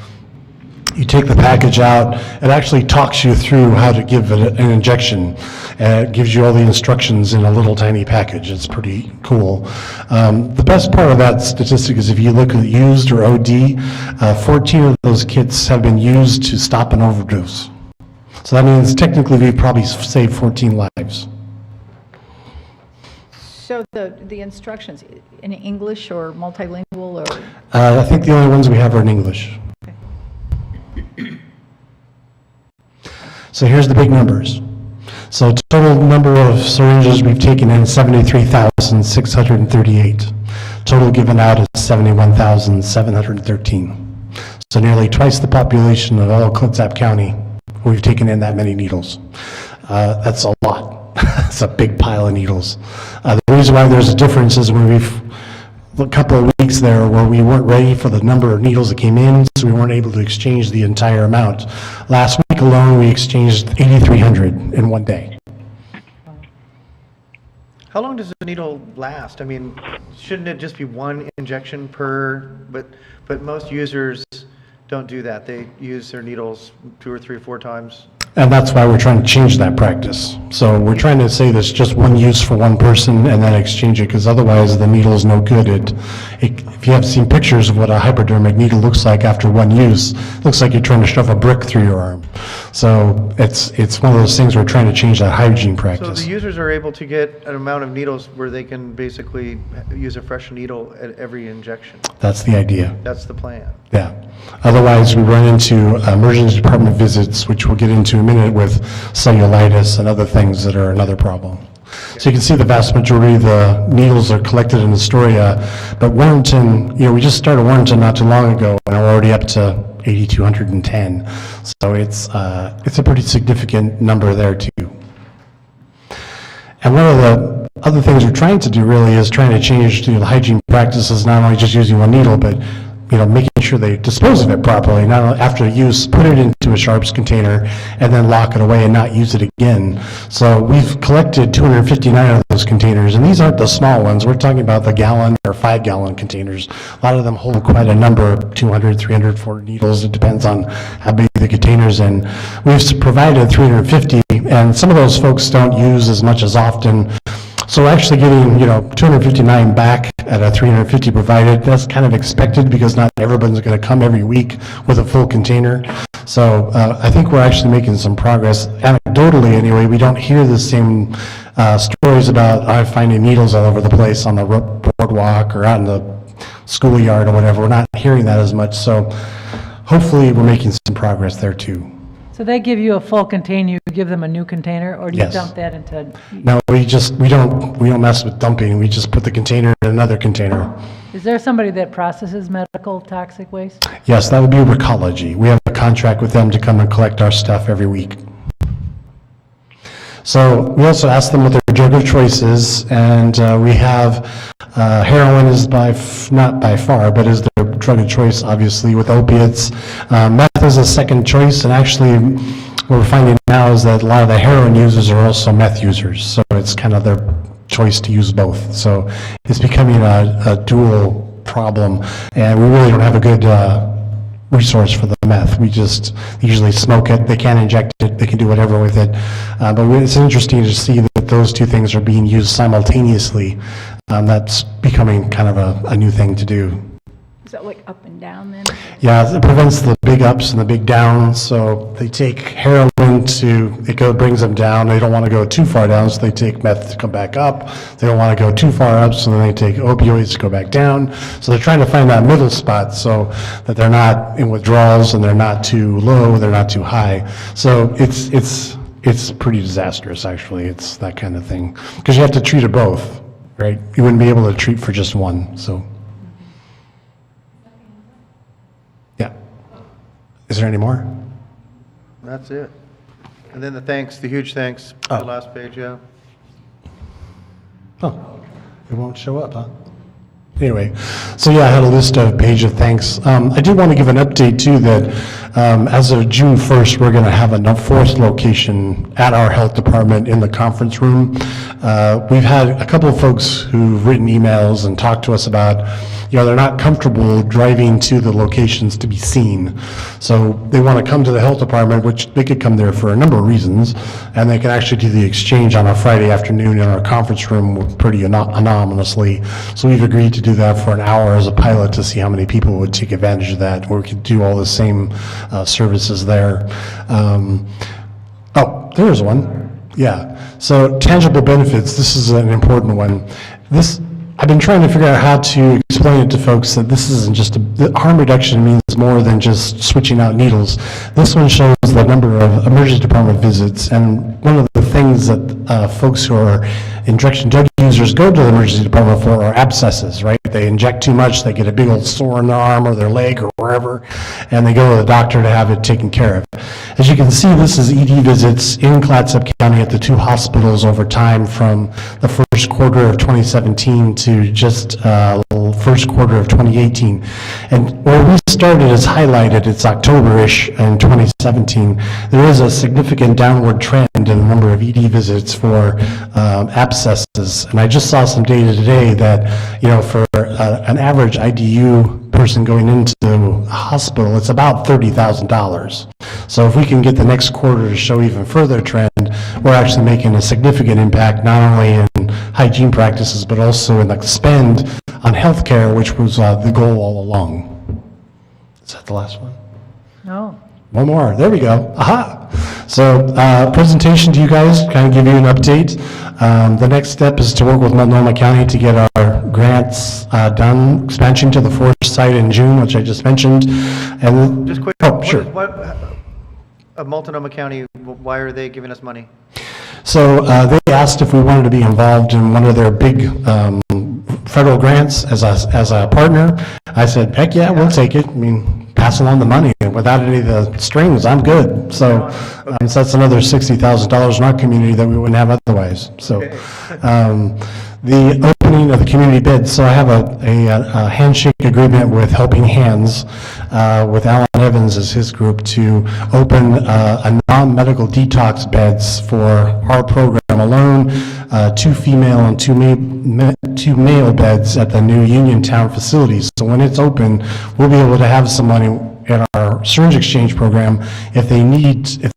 You take the package out, it actually talks you through how to give an injection. It gives you all the instructions in a little tiny package. It's pretty cool. The best part of that statistic is if you look at used or OD, 14 of those kits have been used to stop an overdose. So that means technically we've probably saved 14 lives. so the instructions in English or multilingual or? I think the only ones we have are in English. So here's the big numbers. So total number of syringes we've taken in 73,638. Total given out is 71,713. So nearly twice the population of all Clatsop County, we've taken in that many needles. That's a lot. It's a big pile of needles. The reason why there's a difference is when a couple of weeks there where we weren't ready for the number of needles that came in, so we weren't able to exchange the entire amount. Last week alone, we exchanged 8,300 in one day. How long does a needle last? I mean, shouldn't it just be one injection per, but most users don't do that. They use their needles 2 or 3 or 4 times. And that's why we're trying to change that practice. So we're trying to say there's just one use for one person and then exchange it, because otherwise the needle is no good. If you have seen pictures of what a hypodermic needle looks like after one use, it looks like you're trying to shove a brick through your arm. So it's one of those things we're trying to change that hygiene So practice. the users are able to get an amount of needles where they can basically use a fresh needle at every injection. That's the idea. That's the plan. Yeah. Otherwise, we run into emergency department visits, which we'll get into in a minute, with cellulitis and other things that are another problem. So you can see the vast majority of the needles are collected in Astoria, but Warrenton, we just started Warrenton not too long ago, and we're already up to 8,210. So it's a pretty significant number there too. And one of the other things we're trying to do really is trying to change the hygiene practices, not only just using one needle, but making sure they dispose of it properly, not only after use, put it into a sharps container, and then lock it away and not use it again. So we've collected 259 of those containers, and these aren't the small ones. We're talking about the gallon or 5-gallon containers. A lot of them hold quite a number, 200, 300, 400 needles. It depends on how big the containers, and we've provided 350, and some of those folks don't use as much as often. So we're actually getting, 259 back at a 350 provided. That's kind of expected because not everyone's going to come every week with a full container. So I think we're actually making some progress. Anecdotally, anyway, we don't hear the same stories about finding needles all over the place on the boardwalk or out in the schoolyard or whatever. We're not hearing that as much. So hopefully we're making some progress there too. So they give you a full container, you give them a new container, or do you Yes. dump that into? No, we don't mess with dumping. We just put the container in another container. Is there somebody that processes medical toxic waste? Yes, that would be Recology. We have a contract with them to come and collect our stuff every week. So we also ask them what their drug of choice is, and we have heroin is not by far, but is their drug of choice, obviously, with opiates. Meth is a second choice, and actually what we're finding now is that a lot of the heroin users are also meth users, so it's kind of their choice to use both. So it's becoming a dual problem, and we really don't have a good resource for the meth. We just usually smoke it. They can't inject it. They can do whatever with it. But it's interesting to see that those two things are being used simultaneously. That's becoming kind of a new thing to do. Is that like up and down then? Yeah, it prevents the big ups and the big downs. So they take heroin brings them down. They don't want to go too far down, so they take meth to come back up. They don't want to go too far up, so then they take opioids to go back down. So they're trying to find that middle spot so that they're not in withdrawals and they're not too low, they're not too high. So it's pretty disastrous, actually. It's that kind of thing. Because you have to treat it both, right? You wouldn't be able to treat for just one, so. Yeah. Is there any more? That's it. And then the huge thanks, the last page, yeah. Oh, it won't show up, huh? Anyway, so yeah, I had a list of page of thanks. I did want to give an update too that as of June 1st, we're going to have a fourth location at our health department in the conference room. We've had a couple of folks who've written emails and talked to us about, they're not comfortable driving to the locations to be seen. So they want to come to the health department, which they could come there for a number of reasons, and they can actually do the exchange on a Friday afternoon in our conference room pretty anonymously. So we've agreed to do that for an hour as a pilot to see how many people would take advantage of that, or we could do all the same services there. There's one. Yeah. So tangible benefits, this is an important one. I've been trying to figure out how to explain it to folks that this isn't just harm reduction means more than just switching out needles. This one shows the number of emergency department visits, and one of the things that folks who are injection drug users go to the emergency department for are abscesses, right? They inject too much, they get a big old sore in their arm or their leg or wherever, and they go to the doctor to have it taken care of. As you can see, this is ED visits in Clatsop County at the two hospitals over time from the first quarter of 2017 to just first quarter of 2018. And where we started is highlighted, it's October-ish in 2017. There is a significant downward trend in the number of ED visits for abscesses. And I just saw some data today that, for an average IDU person going into the hospital, it's about $30,000. So if we can get the next quarter to show even further trend, we're actually making a significant impact, not only in hygiene practices, but also in the spend on healthcare, which was the goal all along. Is that the last one? No. One more. There we go. Aha. So presentation to you guys, kind of give you an update. The next step is to work with Multnomah County to get our grants done, expansion to the fourth site in June, which I just mentioned. And Just quick. Oh, sure. Multnomah County, why are they giving us money? So they asked if we wanted to be involved in one of their big federal grants as a partner. I said, heck yeah, we'll take it. I mean, pass along the money. Without any of the strings, I'm good. So, so that's another $60,000 in our community that we wouldn't have otherwise. So the opening of the community bids, so I have a handshake agreement with Helping Hands with Alan Evans as his group to open a non-medical detox beds for our program alone, 2 female and 2 male beds at the new Uniontown facilities. So when it's open, we'll be able to have some money in our syringe exchange program if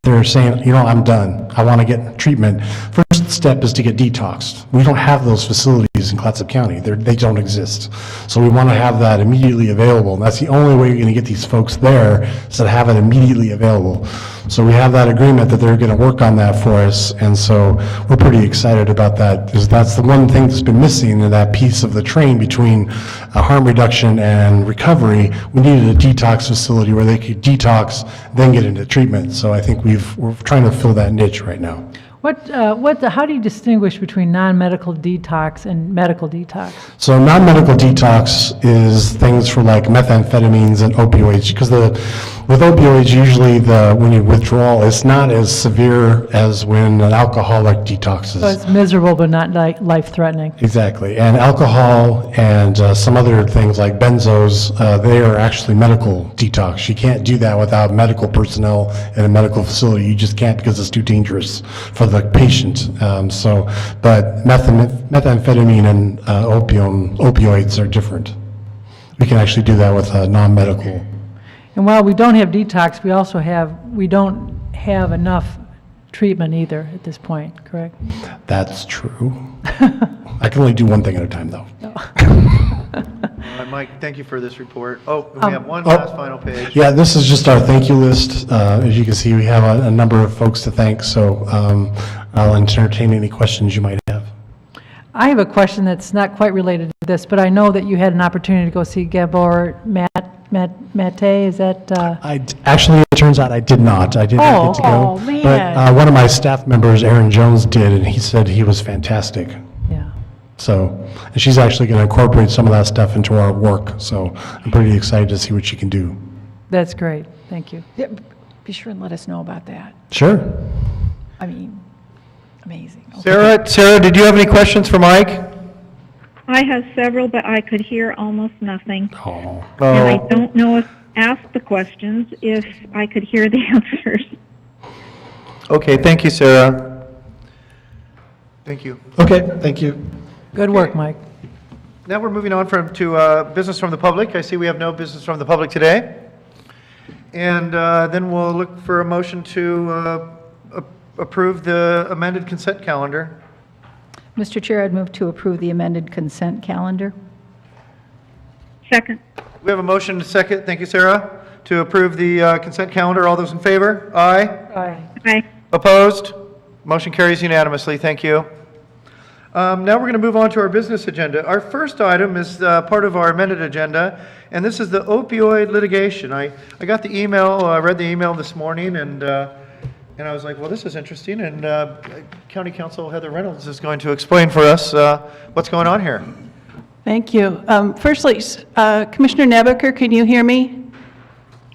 they're saying, you know, I'm done, I want to get treatment. First step is to get detoxed. We don't have those facilities in Clatsop County. They don't exist. So we want to have that immediately available. And that's the only way you're going to get these folks there, is to have it immediately available. So we have that agreement that they're going to work on that for us. And so we're pretty excited about that, because that's the one thing that's been missing in that piece of the train between harm reduction and recovery. We needed a detox facility where they could detox, then get into treatment. So I think we're trying to fill that niche right now. How do you distinguish between non-medical detox and medical detox? So non-medical detox is things for like methamphetamines and opioids, because with opioids, usually when you withdrawal, it's not as severe as when an alcoholic detoxes. So it's miserable but not like life-threatening. Exactly. And alcohol and some other things like benzos, they are actually medical detox. You can't do that without medical personnel in a medical facility. You just can't, because it's too dangerous for the patient. But methamphetamine and opioids are different. We can actually do that with non-medical. And while we don't have detox, we don't have enough treatment either at this point, correct? That's true. I can only do one thing at a time, though. Mike, thank you for this report. Oh, we have one last final page. Yeah, this is just our thank you list. As you can see, we have a number of folks to thank, so I'll entertain any questions you might have. I have a question that's not quite related to this, but I know that you had an opportunity to go see Gabor Mate, is that? Actually, it turns out I did not. I did not get to go. Oh, man. But one of my staff members, Aaron Jones, did, and he said he was fantastic. Yeah. So, and she's actually going to incorporate some of that stuff into our work, so I'm pretty excited to see what she can do. That's great. Thank you. Yeah, be sure and let us know about that. Sure. I mean, amazing. Okay. Sarah, did you have any questions for Mike? I have several, but I could hear almost nothing. Oh. And I don't know if ask the questions if I could hear the answers. Okay, thank you, Sarah. Thank you. Okay, thank you. Good work, Mike. Now we're moving on to business from the public. I see we have no business from the public today. And then we'll look for a motion to approve the amended consent calendar. Mr. Chair, I'd move to approve the amended consent calendar. Second. We have a motion and a second. Thank you, Sarah, to approve the consent calendar. All those in favor? Aye. Aye. Aye. Opposed? Motion carries unanimously. Thank you. Now we're going to move on to our business agenda. Our first item is part of our amended agenda, and this is the opioid litigation. I got the email, I read the email this morning, and I was like, well, this is interesting, and County Counsel Heather Reynolds is going to explain for us what's going on here. Thank you. Firstly, Commissioner Nebaker, can you hear me?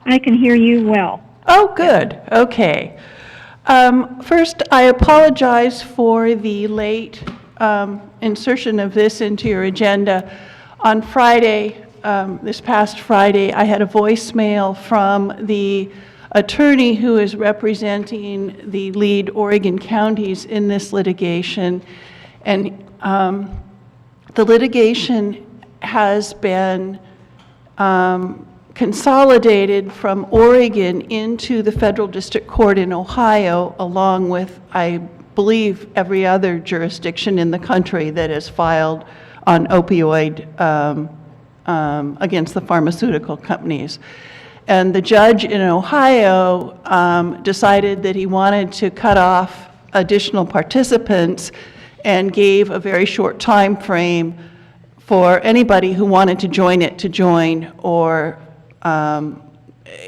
I can hear you well. Oh, good. Okay. First, I apologize for the late insertion of this into your agenda. On Friday, this past Friday, I had a voicemail from the attorney who is representing the lead Oregon counties in this litigation. And the litigation has been consolidated from Oregon into the federal district court in Ohio, along with, I believe, every other jurisdiction in the country that has filed on opioid against the pharmaceutical companies. And the judge in Ohio decided that he wanted to cut off additional participants and gave a very short time frame for anybody who wanted to join it to join, or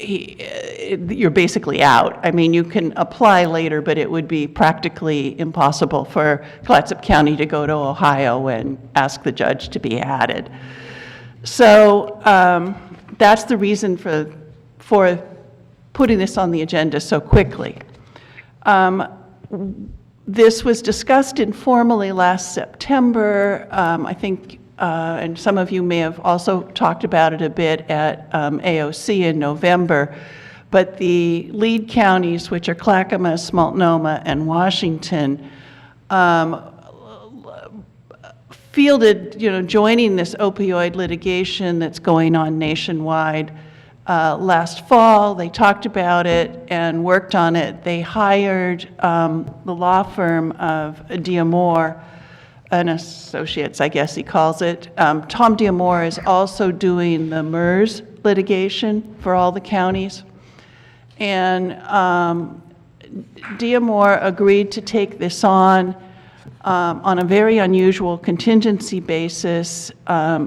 you're basically out. I mean, you can apply later, but it would be practically impossible for Clatsop County to go to Ohio and ask the judge to be added. So that's the reason for putting this on the agenda so quickly. This was discussed informally last September. I think, and some of you may have also talked about it a bit at AOC in November, but the lead counties, which are Clackamas, Multnomah, and Washington, fielded, joining this opioid litigation that's going on nationwide. Last fall, they talked about it and worked on it. They hired the law firm of Diamore and Associates, I guess he calls it. Tom Diamore is also doing the MERS litigation for all the counties. And Diamore agreed to take this on a very unusual contingency basis.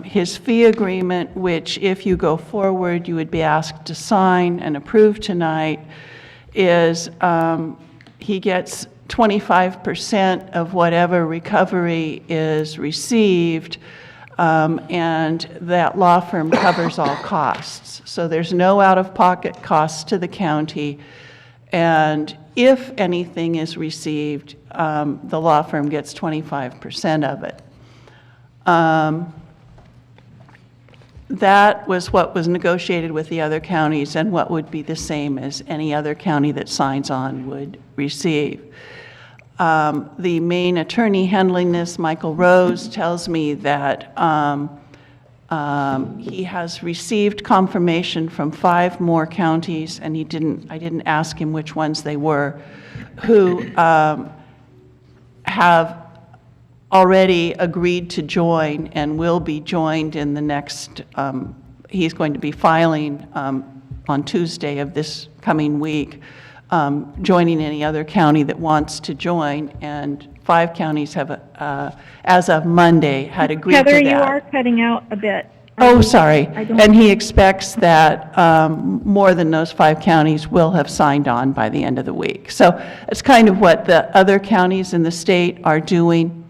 His fee agreement, which if you go forward, you would be asked to sign and approve tonight, is he gets 25% of whatever recovery is received, and that law firm covers all costs. So there's no out-of-pocket costs to the county, and if anything is received, the law firm gets 25% of it. That was what was negotiated with the other counties and what would be the same as any other county that signs on would receive. The main attorney handling this, Michael Rose, tells me that he has received confirmation from 5 more counties, and I didn't ask him which ones they were, who have already agreed to join and will be joined in the next, he's going to be filing on Tuesday of this coming week, joining any other county that wants to join, and 5 counties have, as of Monday, had agreed to that. Heather, you are cutting out a bit. Oh, sorry. And he expects that more than those 5 counties will have signed on by the end of the week. So it's kind of what the other counties in the state are doing.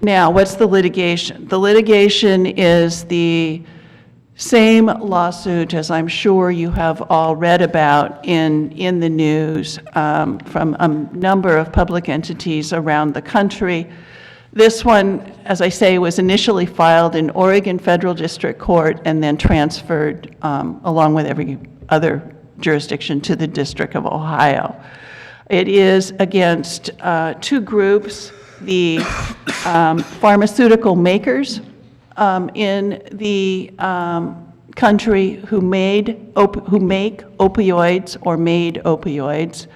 Now, what's the litigation? The litigation is the same lawsuit as I'm sure you have all read about in the news from a number of public entities around the country. This one, as I say, was initially filed in Oregon Federal District Court and then transferred, along with every other jurisdiction, to the District of Ohio. It is against 2 groups, the pharmaceutical makers in the country who make opioids or made opioids,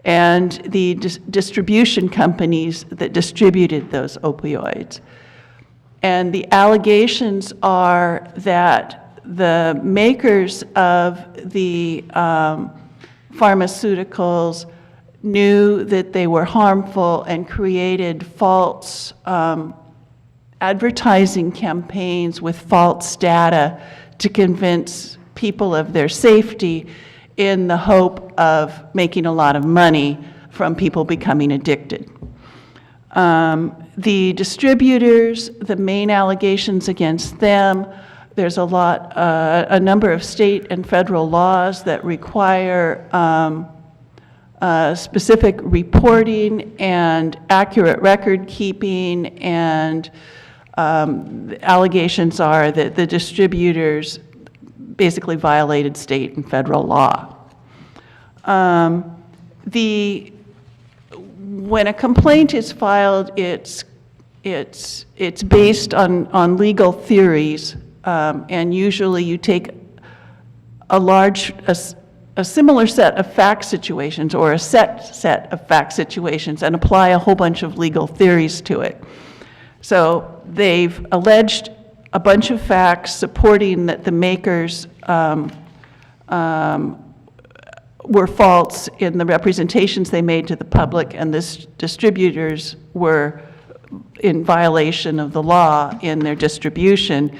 and the distribution companies that distributed those opioids. And the allegations are that the makers of the pharmaceuticals knew that they were harmful and created false advertising campaigns with false data to convince people of their safety in the hope of making a lot of money from people becoming addicted. The distributors, the main allegations against them, there's a number of state and federal laws that require specific reporting and accurate record keeping, and the allegations are that the distributors basically violated state and federal law. When a complaint is filed, it's based on legal theories, and usually you take a similar set of fact situations or a set of fact situations and apply a whole bunch of legal theories to it. So they've alleged a bunch of facts supporting that the makers were false in the representations they made to the public, and the distributors were in violation of the law in their distribution.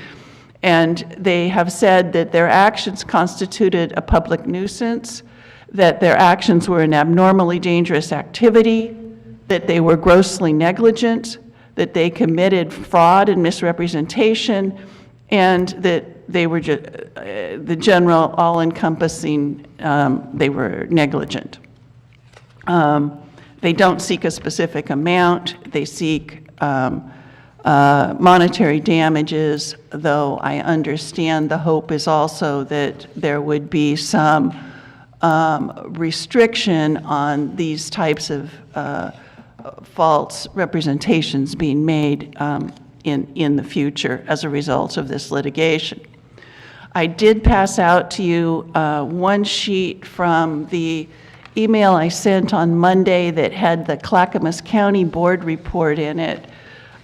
And they have said that their actions constituted a public nuisance, that their actions were an abnormally dangerous activity, that they were grossly negligent, that they committed fraud and misrepresentation, and that they were the general all-encompassing, they were negligent. They don't seek a specific amount. They seek monetary damages, though I understand the hope is also that there would be some restriction on these types of false representations being made in the future as a result of this litigation. I did pass out to you one sheet from the email I sent on Monday that had the Clackamas County Board report in it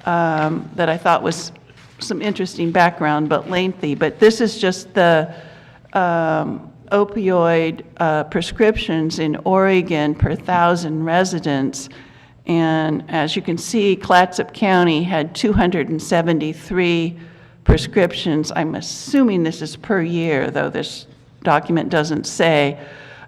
that I thought was some interesting background, but lengthy. But this is just the opioid prescriptions in Oregon per 1,000 residents. And as you can see, Clatsop County had 273 prescriptions. I'm assuming this is per year, though this document doesn't say,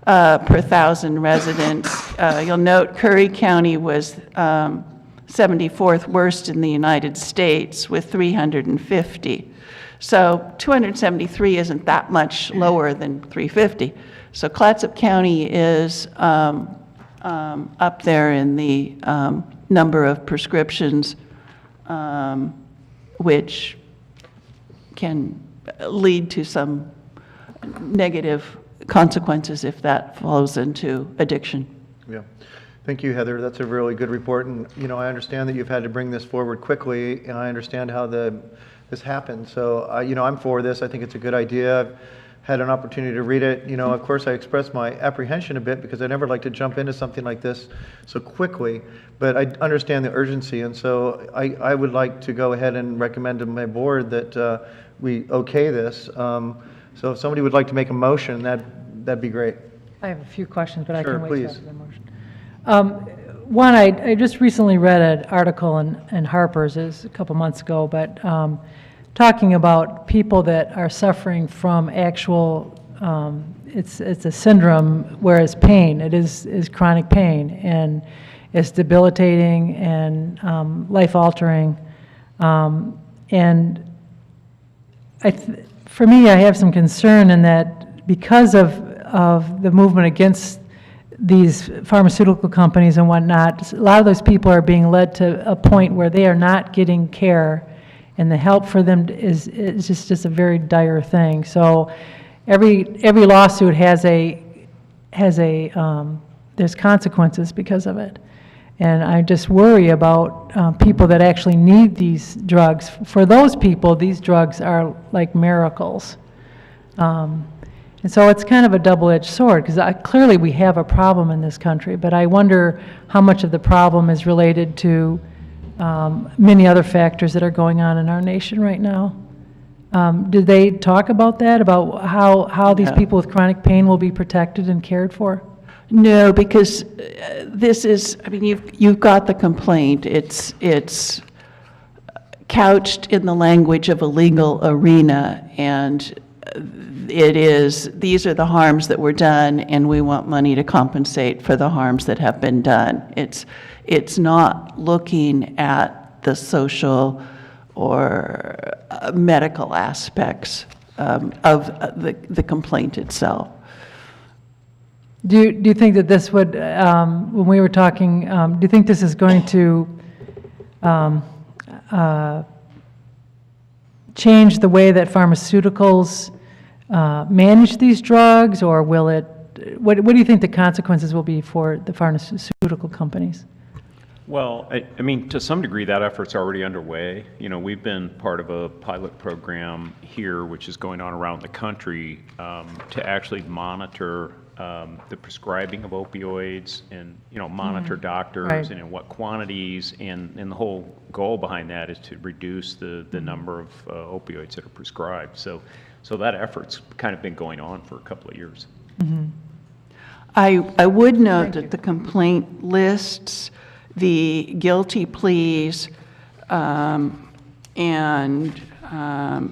per 1,000 residents. You'll note Curry County was 74th worst in the United States with 350. So 273 isn't that much lower than 350. So Clatsop County is up there in the number of prescriptions, which can lead to some negative consequences if that flows into addiction. Yeah. Thank you, Heather. That's a really good report. And, you know, I understand that you've had to bring this forward quickly, and I understand how this happened. So, you know, I'm for this. I think it's a good idea. I've had an opportunity to read it. You know, of course, I expressed my apprehension a bit because I never like to jump into something like this so quickly, but I understand the urgency. And so I would like to go ahead and recommend to my board that we okay this. So if somebody would like to make a motion, that'd be great. I have a few questions, but I Sure, can wait please. after the motion. One, I just recently read an article in Harper's, is a couple months ago, but talking about people that are suffering from actual, it's a syndrome, whereas pain, it is chronic pain, and it's debilitating and life-altering. And for me, I have some concern in that because of the movement against these pharmaceutical companies and whatnot, a lot of those people are being led to a point where they are not getting care, and the help for them is just a very dire thing. So every lawsuit there's consequences because of it. And I just worry about people that actually need these drugs. For those people, these drugs are like miracles. And so it's kind of a double-edged sword, because clearly we have a problem in this country, but I wonder how much of the problem is related to many other factors that are going on in our nation right now. Did they talk about that, about how these people with chronic pain will be protected and cared for? No, because this is, I mean, you've got the complaint. It's couched in the language of a legal arena, and these are the harms that were done, and we want money to compensate for the harms that have been done. It's not looking at the social or medical aspects of the complaint itself. Do you think that this would, when we were talking, do you think this is going to change the way that pharmaceuticals manage these drugs, or will it, what do you think the consequences will be for the pharmaceutical companies? Well, I mean, to some degree, that effort's already underway. You know, we've been part of a pilot program here, which is going on around the country, to actually monitor the prescribing of opioids and, you know, monitor doctors Right. and in what quantities. And the whole goal behind that is to reduce the number of opioids that are prescribed. So that effort's kind of been going on for a couple of years. I would note that the complaint lists the guilty pleas and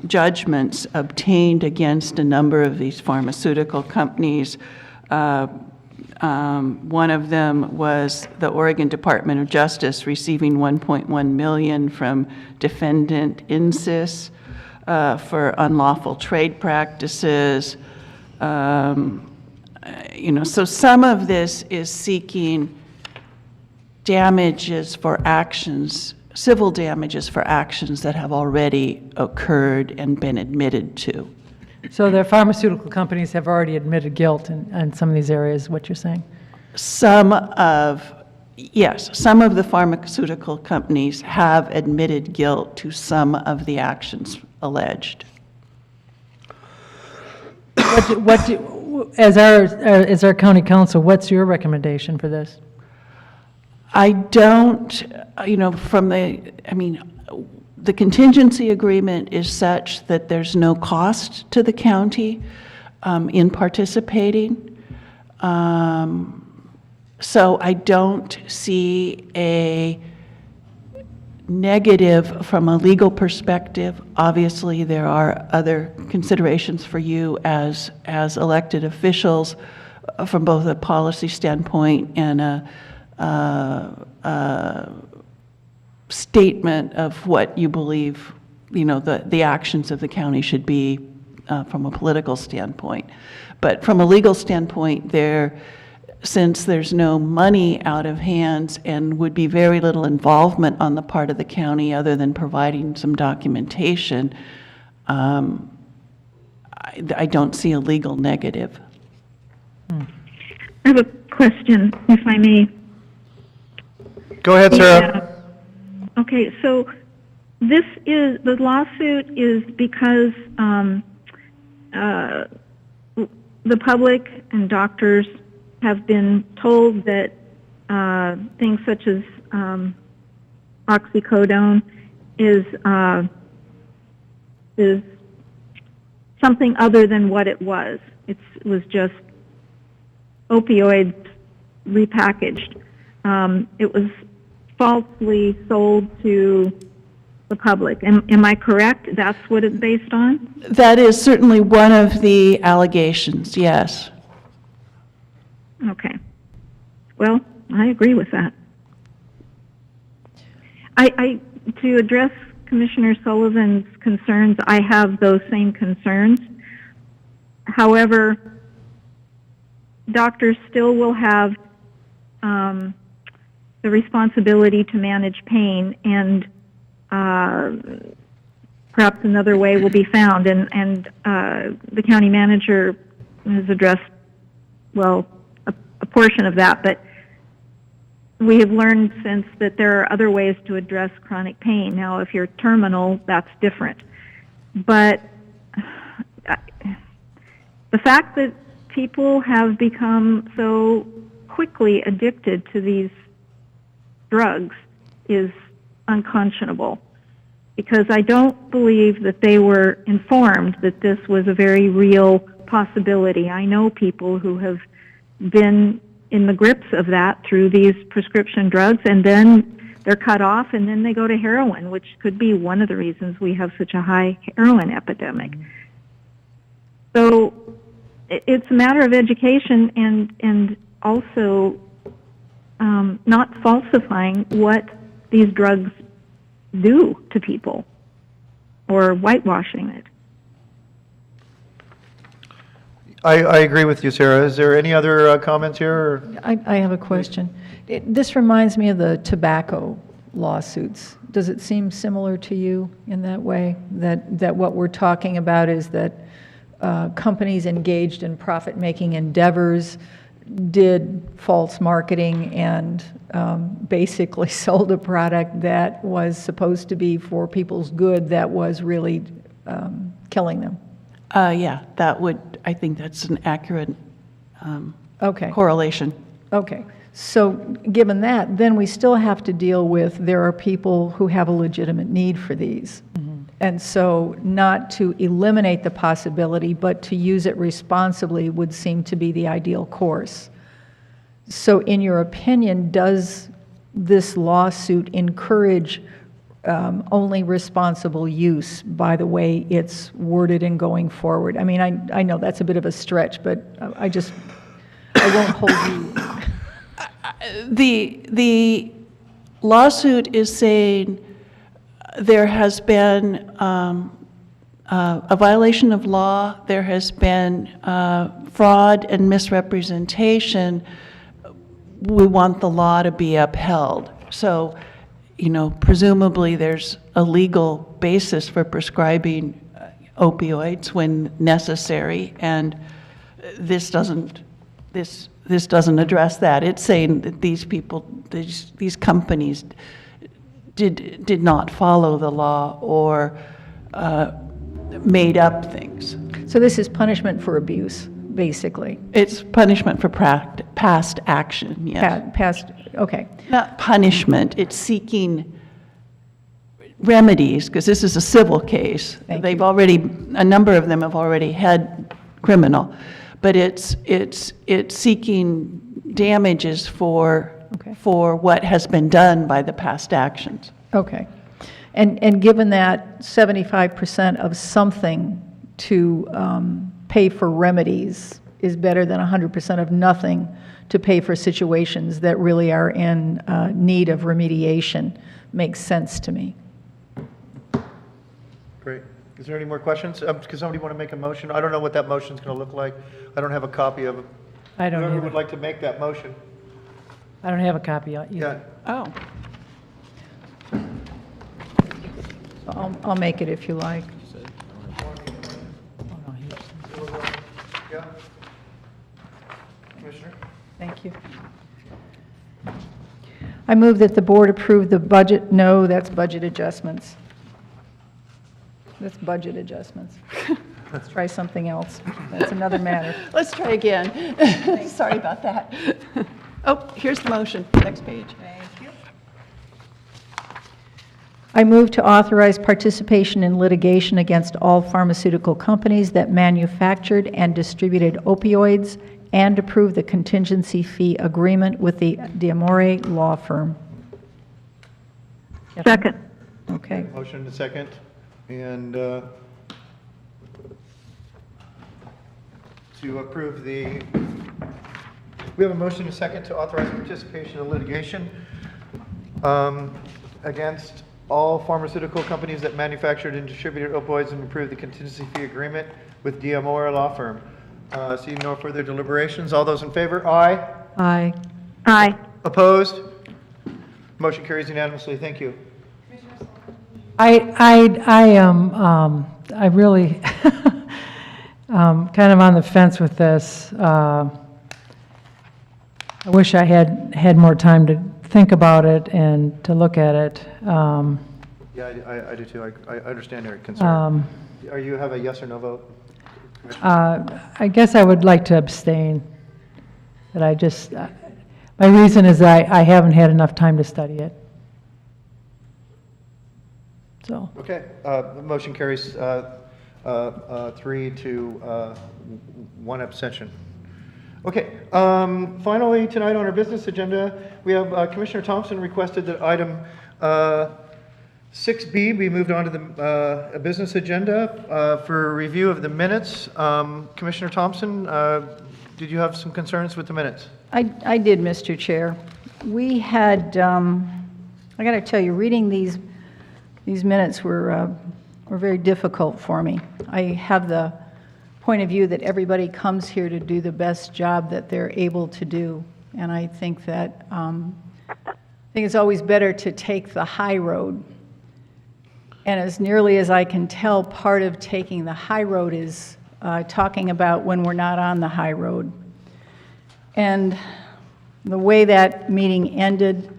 judgments obtained against a number of these pharmaceutical companies. One of them was the Oregon Department of Justice receiving $1.1 million from defendant Insys for unlawful trade practices. You know, so some of this is seeking damages for actions, civil damages for actions that have already occurred and been admitted to. So the pharmaceutical companies have already admitted guilt in some of these areas, what you're saying? Yes, some of the pharmaceutical companies have admitted guilt to some of the actions alleged. As our county council, what's your recommendation for this? I don't, you know, the contingency agreement is such that there's no cost to the county in participating. So I don't see a negative from a legal perspective. Obviously, there are other considerations for you as elected officials from both a policy standpoint and a statement of what you believe, you know, the actions of the county should be from a political standpoint. But from a legal standpoint, since there's no money out of hands and would be very little involvement on the part of the county other than providing some documentation, I don't see a legal negative. I have a question, if I may. Go ahead, Sarah. Okay, so the lawsuit is because the public and doctors have been told that things such as oxycodone is something other than what it was. It was just opioids repackaged. It was falsely sold to the public. Am I correct? That's what it's based on? That is certainly one of the allegations, yes. Okay. Well, I agree with that. To address Commissioner Sullivan's concerns, I have those same concerns. However, doctors still will have the responsibility to manage pain, and perhaps another way will be found. And the county manager has addressed, well, a portion of that, but we have learned since that there are other ways to address chronic pain. Now, if you're terminal, that's different. But the fact that people have become so quickly addicted to these drugs is unconscionable, because I don't believe that they were informed that this was a very real possibility. I know people who have been in the grips of that through these prescription drugs, and then they're cut off, and then they go to heroin, which could be one of the reasons we have such a high heroin epidemic. So it's a matter of education and also not falsifying what these drugs do to people or whitewashing it. I agree with you, Sarah. Is there any other comments here? Or? I have a question. This reminds me of the tobacco lawsuits. Does it seem similar to you in that way? That what we're talking about is that companies engaged in profit-making endeavors did false marketing and basically sold a product that was supposed to be for people's good that was really killing them. Yeah, I think that's an accurate Okay. correlation. Okay, so given that, then we still have to deal with, there are people who have a legitimate need for these. And so not to eliminate the possibility, but to use it responsibly would seem to be the ideal course. So in your opinion, does this lawsuit encourage only responsible use by the way it's worded and going forward? I mean, I know that's a bit of a stretch, but I won't hold you. The lawsuit is saying there has been a violation of law, there has been fraud and misrepresentation. We want the law to be upheld. So, presumably there's a legal basis for prescribing opioids when necessary, and this doesn't address that. It's saying that these people, these companies did not follow the law or made up things. So this is punishment for abuse, basically? It's punishment for past action, yes. Past, okay. Not punishment, it's seeking remedies, because this is a civil case. They've already, a number of them have already had criminal, but it's seeking damages for what has been done by the past actions. Okay. And given that 75% of something to pay for remedies is better than 100% of nothing to pay for situations that really are in need of remediation, makes sense to me. Great. Is there any more questions? Does somebody want to make a motion? I don't know what that motion's going to look like. I don't have a copy of it. I don't Whoever either. would like to make that motion? I don't have a copy either. Yeah. Oh. I'll make it if you like. Yeah. Commissioner? Thank you. I move that the board approve the budget, no, that's budget adjustments. That's budget adjustments. Let's try something else. That's another matter. Let's try again. Sorry about that. Oh, here's the motion, next page. I move to authorize participation in litigation against all pharmaceutical companies that manufactured and distributed opioids and approve the contingency fee agreement with the D'Amore law firm. Second. Okay. Motion and second. And to approve we have a motion and second to authorize participation in litigation against all pharmaceutical companies that manufactured and distributed opioids and approve the contingency fee agreement with D'Amore law firm. Seeing no further deliberations, all those in favor? Aye. Aye. Aye. Opposed? Motion carries unanimously. Thank you. I really kind of on the fence with this. I wish I had more time to think about it and to look at it. Yeah, I do too. I understand your concern. Are you have a yes or no vote? I guess I would like to abstain. But I just, my reason is I haven't had enough time to study it. So. Okay, the motion carries 3 to 1 abstention. Okay, finally, tonight on our business agenda, we have Commissioner Thompson requested that item 6B be moved on to the business agenda for review of the minutes. Commissioner Thompson, did you have some concerns with the minutes? I did, Mr. Chair. We had, I got to tell you, reading these minutes were very difficult for me. I have the point of view that everybody comes here to do the best job that they're able to do, and I think that it's always better to take the high road. And as nearly as I can tell, part of taking the high road is talking about when we're not on the high road. And the way that meeting ended,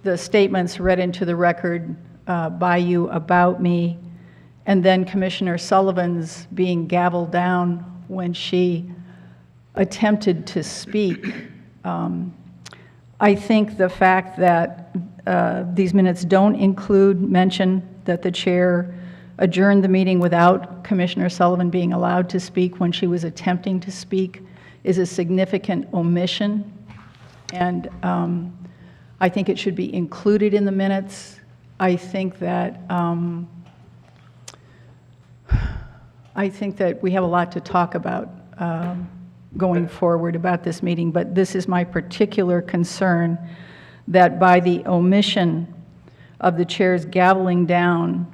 the statements read into the record by you about me, and then Commissioner Sullivan's being gavelled down when she attempted to speak. I think the fact that these minutes don't include mention that the chair adjourned the meeting without Commissioner Sullivan being allowed to speak when she was attempting to speak is a significant omission, and I think it should be included in the minutes. I think that we have a lot to talk about going forward about this meeting, but this is my particular concern, that by the omission of the chair's gaveling down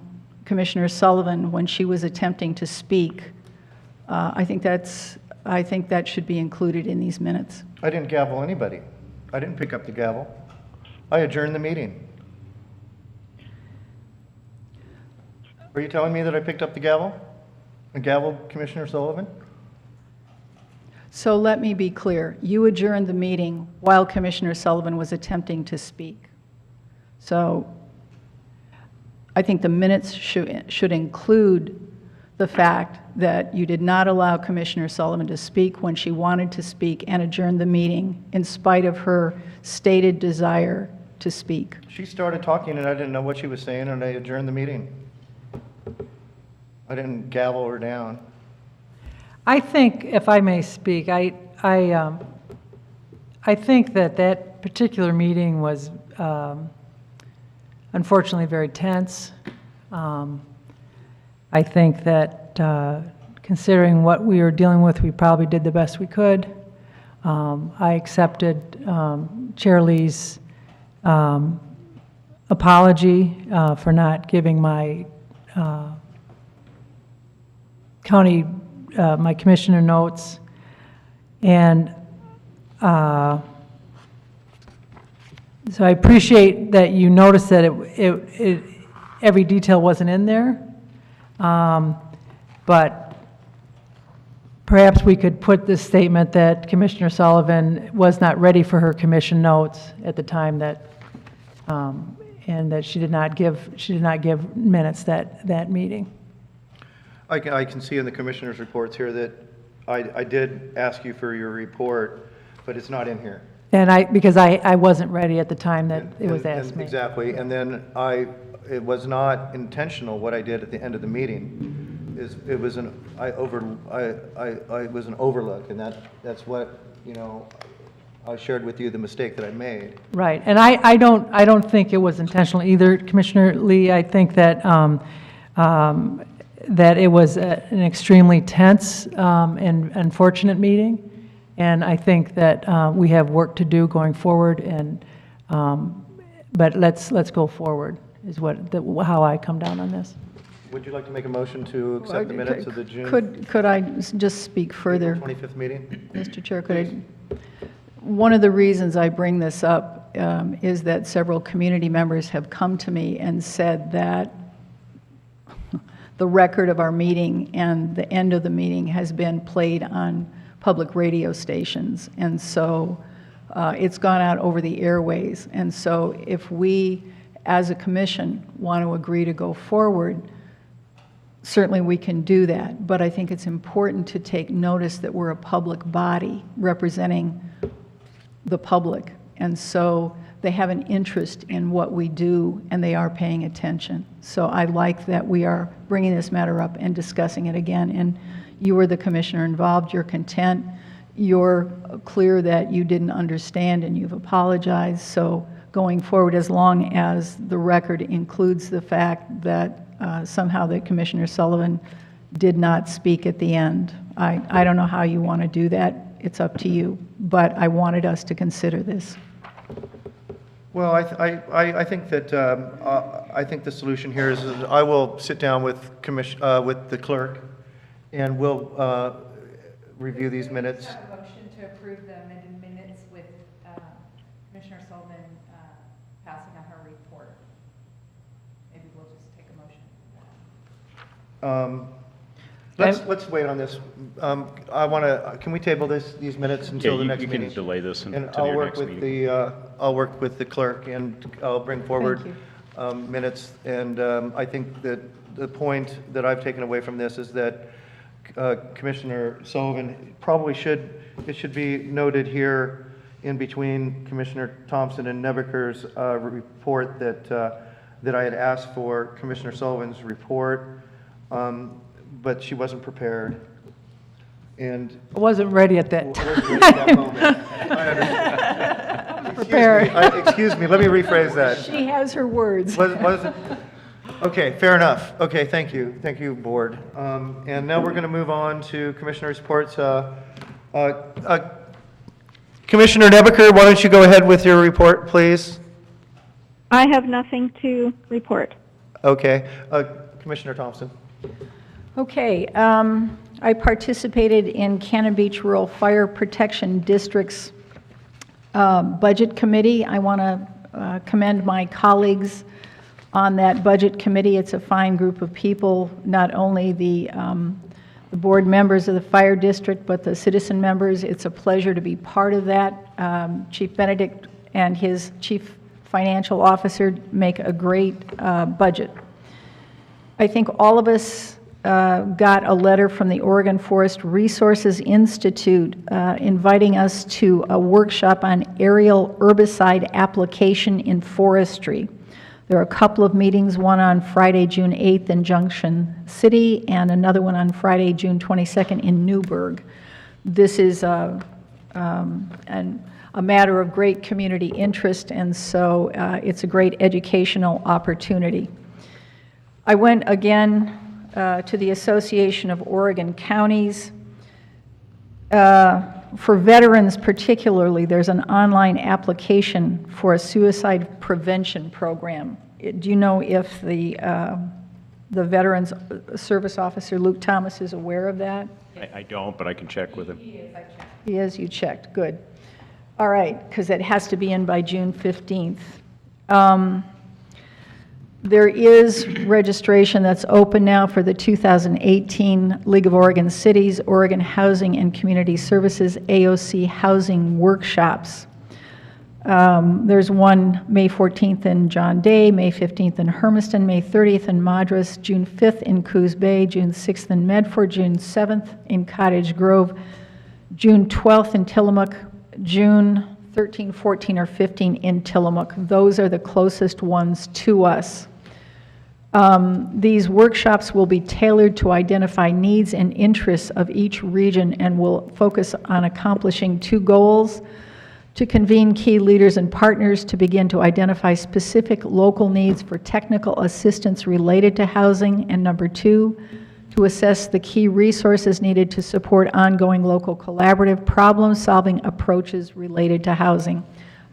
Commissioner Sullivan when she was attempting to speak, I think that should be included in these minutes. I didn't gavel anybody. I didn't pick up the gavel. I adjourned the meeting. Are you telling me that I picked up the gavel? And gaveled Commissioner Sullivan? So let me be clear. You adjourned the meeting while Commissioner Sullivan was attempting to speak. So I think the minutes should include the fact that you did not allow Commissioner Sullivan to speak when she wanted to speak and adjourned the meeting in spite of her stated desire to speak. She started talking and I didn't know what she was saying and I adjourned the meeting. I didn't gavel her down. I think, if I may speak, I think that particular meeting was unfortunately very tense. I think that considering what we were dealing with, we probably did the best we could. I accepted Chair Lee's apology for not giving my county, my commissioner notes, and so I appreciate that you noticed that every detail wasn't in there, but perhaps we could put this statement that Commissioner Sullivan was not ready for her commission notes at the time that, and that she did not give minutes that meeting. I can see in the commissioner's reports here that I did ask you for your report, but it's not in here. And because I wasn't ready at the time that it was asked me. Exactly, and then it was not intentional what I did at the end of the meeting. It was an overlook, and that's what, I shared with you the mistake that I made. Right, and I don't think it was intentional either, Commissioner Lee. I think that that it was an extremely tense and unfortunate meeting, and I think that we have work to do going forward. And but let's go forward is how I come down on this. Would you like to make a motion to accept the minutes of the June Could I just speak further? 25th meeting? Mr. Chair, one of the reasons I bring this up is that several community members have come to me and said that the record of our meeting and the end of the meeting has been played on public radio stations. And so it's gone out over the airways. And so if we, as a commission, want to agree to go forward, certainly we can do that. But I think it's important to take notice that we're a public body representing the public. And so they have an interest in what we do, and they are paying attention. So I like that we are bringing this matter up and discussing it again. And you were the commissioner involved. You're content. You're clear that you didn't understand, and you've apologized. So going forward, as long as the record includes the fact that somehow that Commissioner Sullivan did not speak at the end, I don't know how you want to do that. It's up to you. But I wanted us to consider this. Well, I think that I think the solution here is that I will sit down with the clerk, and we'll review these minutes. A motion to approve the amended minutes with Commissioner Sullivan passing on her report. Maybe we'll just take a motion. Let's wait on this. I want to, can we table these minutes until the next you meeting? can delay this And until I'll your work next with meeting. I'll work with the clerk and I'll bring forward minutes. And I think that the point that I've taken away from this is that Commissioner Sullivan probably it should be noted here in between Commissioner Thompson and Nebaker's report that I had asked for Commissioner Sullivan's report, but she wasn't prepared. And I wasn't ready at that time. wasn't ready at that moment. I understand. Prepared. Excuse me, let me rephrase that. She has her words. Wasn't, okay, fair enough. Okay, thank you. Thank you, Board. And now we're going to move on to Commissioner reports. Commissioner Nebaker, why don't you go ahead with your report, please? I have nothing to report. Okay. Commissioner Thompson. Okay, I participated in Cannon Beach Rural Fire Protection District's Budget Committee. I want to commend my colleagues on that Budget Committee. It's a fine group of people, not only the board members of the fire district, but the citizen members. It's a pleasure to be part of that. Chief Benedict and his chief financial officer make a great budget. I think all of us got a letter from the Oregon Forest Resources Institute inviting us to a workshop on aerial herbicide application in forestry. There are a couple of meetings, one on Friday, June 8th in Junction City, and another one on Friday, June 22nd in Newburgh. This is a matter of great community interest, and so it's a great educational opportunity. I went again to the Association of Oregon Counties. For veterans particularly, there's an online application for a suicide prevention program. Do you know if the Veterans Service Officer, Luke Thomas, is aware of that? I don't, but I can check with him. He is, you checked, good. All right, because it has to be in by June 15th. There is registration that's open now for the 2018 League of Oregon Cities, Oregon Housing and Community Services, AOC Housing Workshops. There's one May 14th in John Day, May 15th in Hermiston, May 30th in Madras, June 5th in Coos Bay, June 6th in Medford, June 7th in Cottage Grove, June 12th in Tillamook, June 13, 14, or 15 in Tillamook. Those are the closest ones to us. These workshops will be tailored to identify needs and interests of each region and will focus on accomplishing two goals: to convene key leaders and partners to begin to identify specific local needs for technical assistance related to housing, and number two, to assess the key resources needed to support ongoing local collaborative problem-solving approaches related to housing.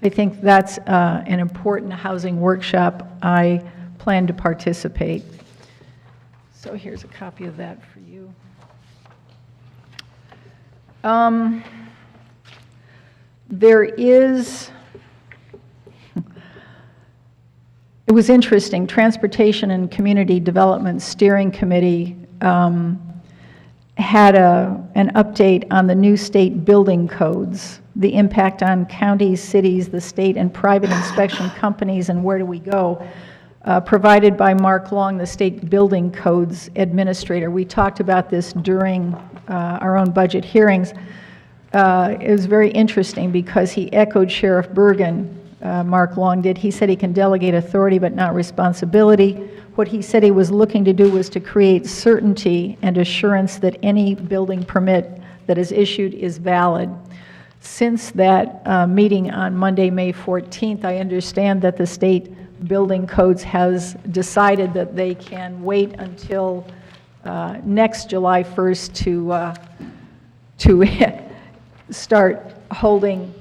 I think that's an important housing workshop. I plan to participate. So here's a copy of that for you. There is, it was interesting, Transportation and Community Development Steering Committee had an update on the new state building codes, the impact on counties, cities, the state, and private inspection companies, and where do we go, provided by Mark Long, the state building codes administrator. We talked about this during our own budget hearings. It was very interesting because he echoed Sheriff Bergen, Mark Long did. He said he can delegate authority but not responsibility. What he said he was looking to do was to create certainty and assurance that any building permit that is issued is valid. Since that meeting on Monday, May 14th, I understand that the state building codes has decided that they can wait until next July 1st to start holding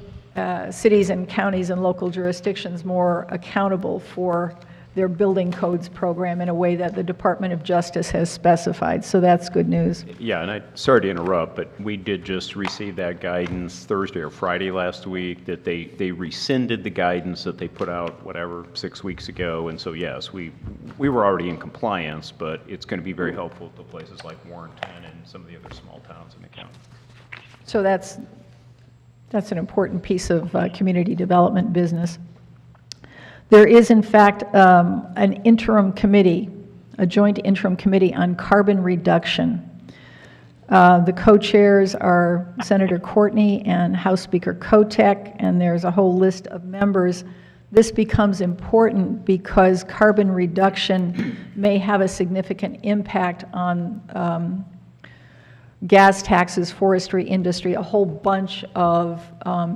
cities and counties and local jurisdictions more accountable for their building codes program in a way that the Department of Justice has specified, so that's good news. Yeah, and sorry to interrupt, but we did just receive that guidance Thursday or Friday last week, that they rescinded the guidance that they put out, whatever, 6 weeks ago. And so, yes, we were already in compliance, but it's going to be very helpful to places like Warrenton and some of the other small towns in the county. So that's an important piece of community development business. There is, in fact, an interim committee, a joint interim committee on carbon reduction. The co-chairs are Senator Courtney and House Speaker Kotek, and there's a whole list of members. This becomes important because carbon reduction may have a significant impact on gas taxes, forestry industry, a whole bunch of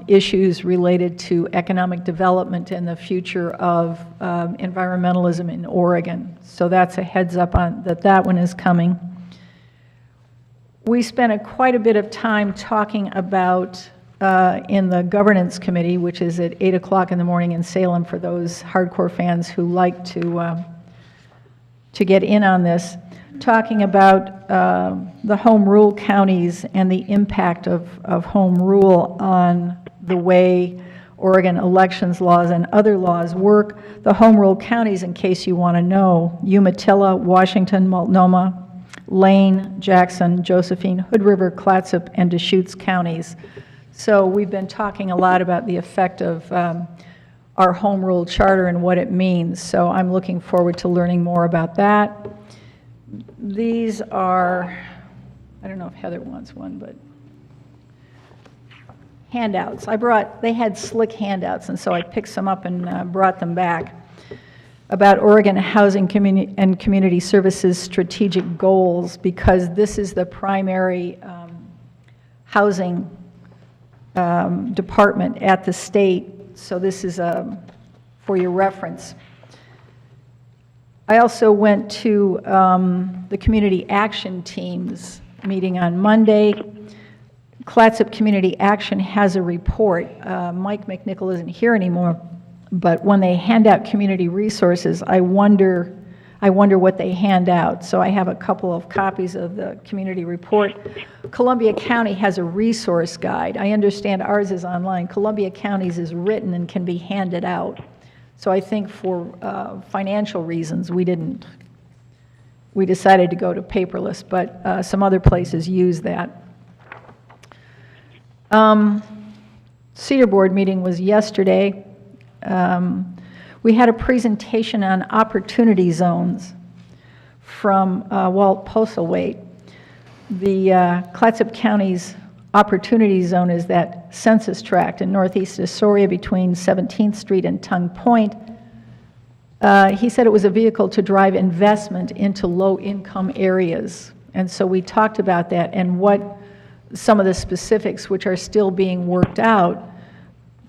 issues related to economic development and the future of environmentalism in Oregon. So that's a heads up on that one is coming. We spent quite a bit of time talking about in the governance committee, which is at 8 o'clock in the morning in Salem for those hardcore fans who like to get in on this, talking about the home rule counties and the impact of home rule on the way Oregon elections laws and other laws work. The home rule counties, in case you want to know: Umatilla, Washington, Multnomah, Lane, Jackson, Josephine, Hood River, Clatsop, and Deschutes counties. So we've been talking a lot about the effect of our home rule charter and what it means. So I'm looking forward to learning more about that. These are, I don't know if Heather wants one, but handouts. They had slick handouts, and so I picked some up and brought them back about Oregon Housing and Community Services strategic goals, because this is the primary housing department at the state. So this is for your reference. I also went to the Community Action Team's meeting on Monday. Clatsop Community Action has a report. Mike McNichol isn't here anymore, but when they hand out community resources, I wonder what they hand out. So I have a couple of copies of the community report. Columbia County has a resource guide. I understand ours is online. Columbia County's is written and can be handed out. So I think for financial reasons, we decided to go to paperless, but some other places use that. Cedar Board meeting was yesterday. We had a presentation on opportunity zones from Walt Postlethwaite. The Clatsop County's opportunity zone is that census tract in northeast Astoria between 17th Street and Tongue Point. He said it was a vehicle to drive investment into low-income areas. And so we talked about that and what some of the specifics, which are still being worked out.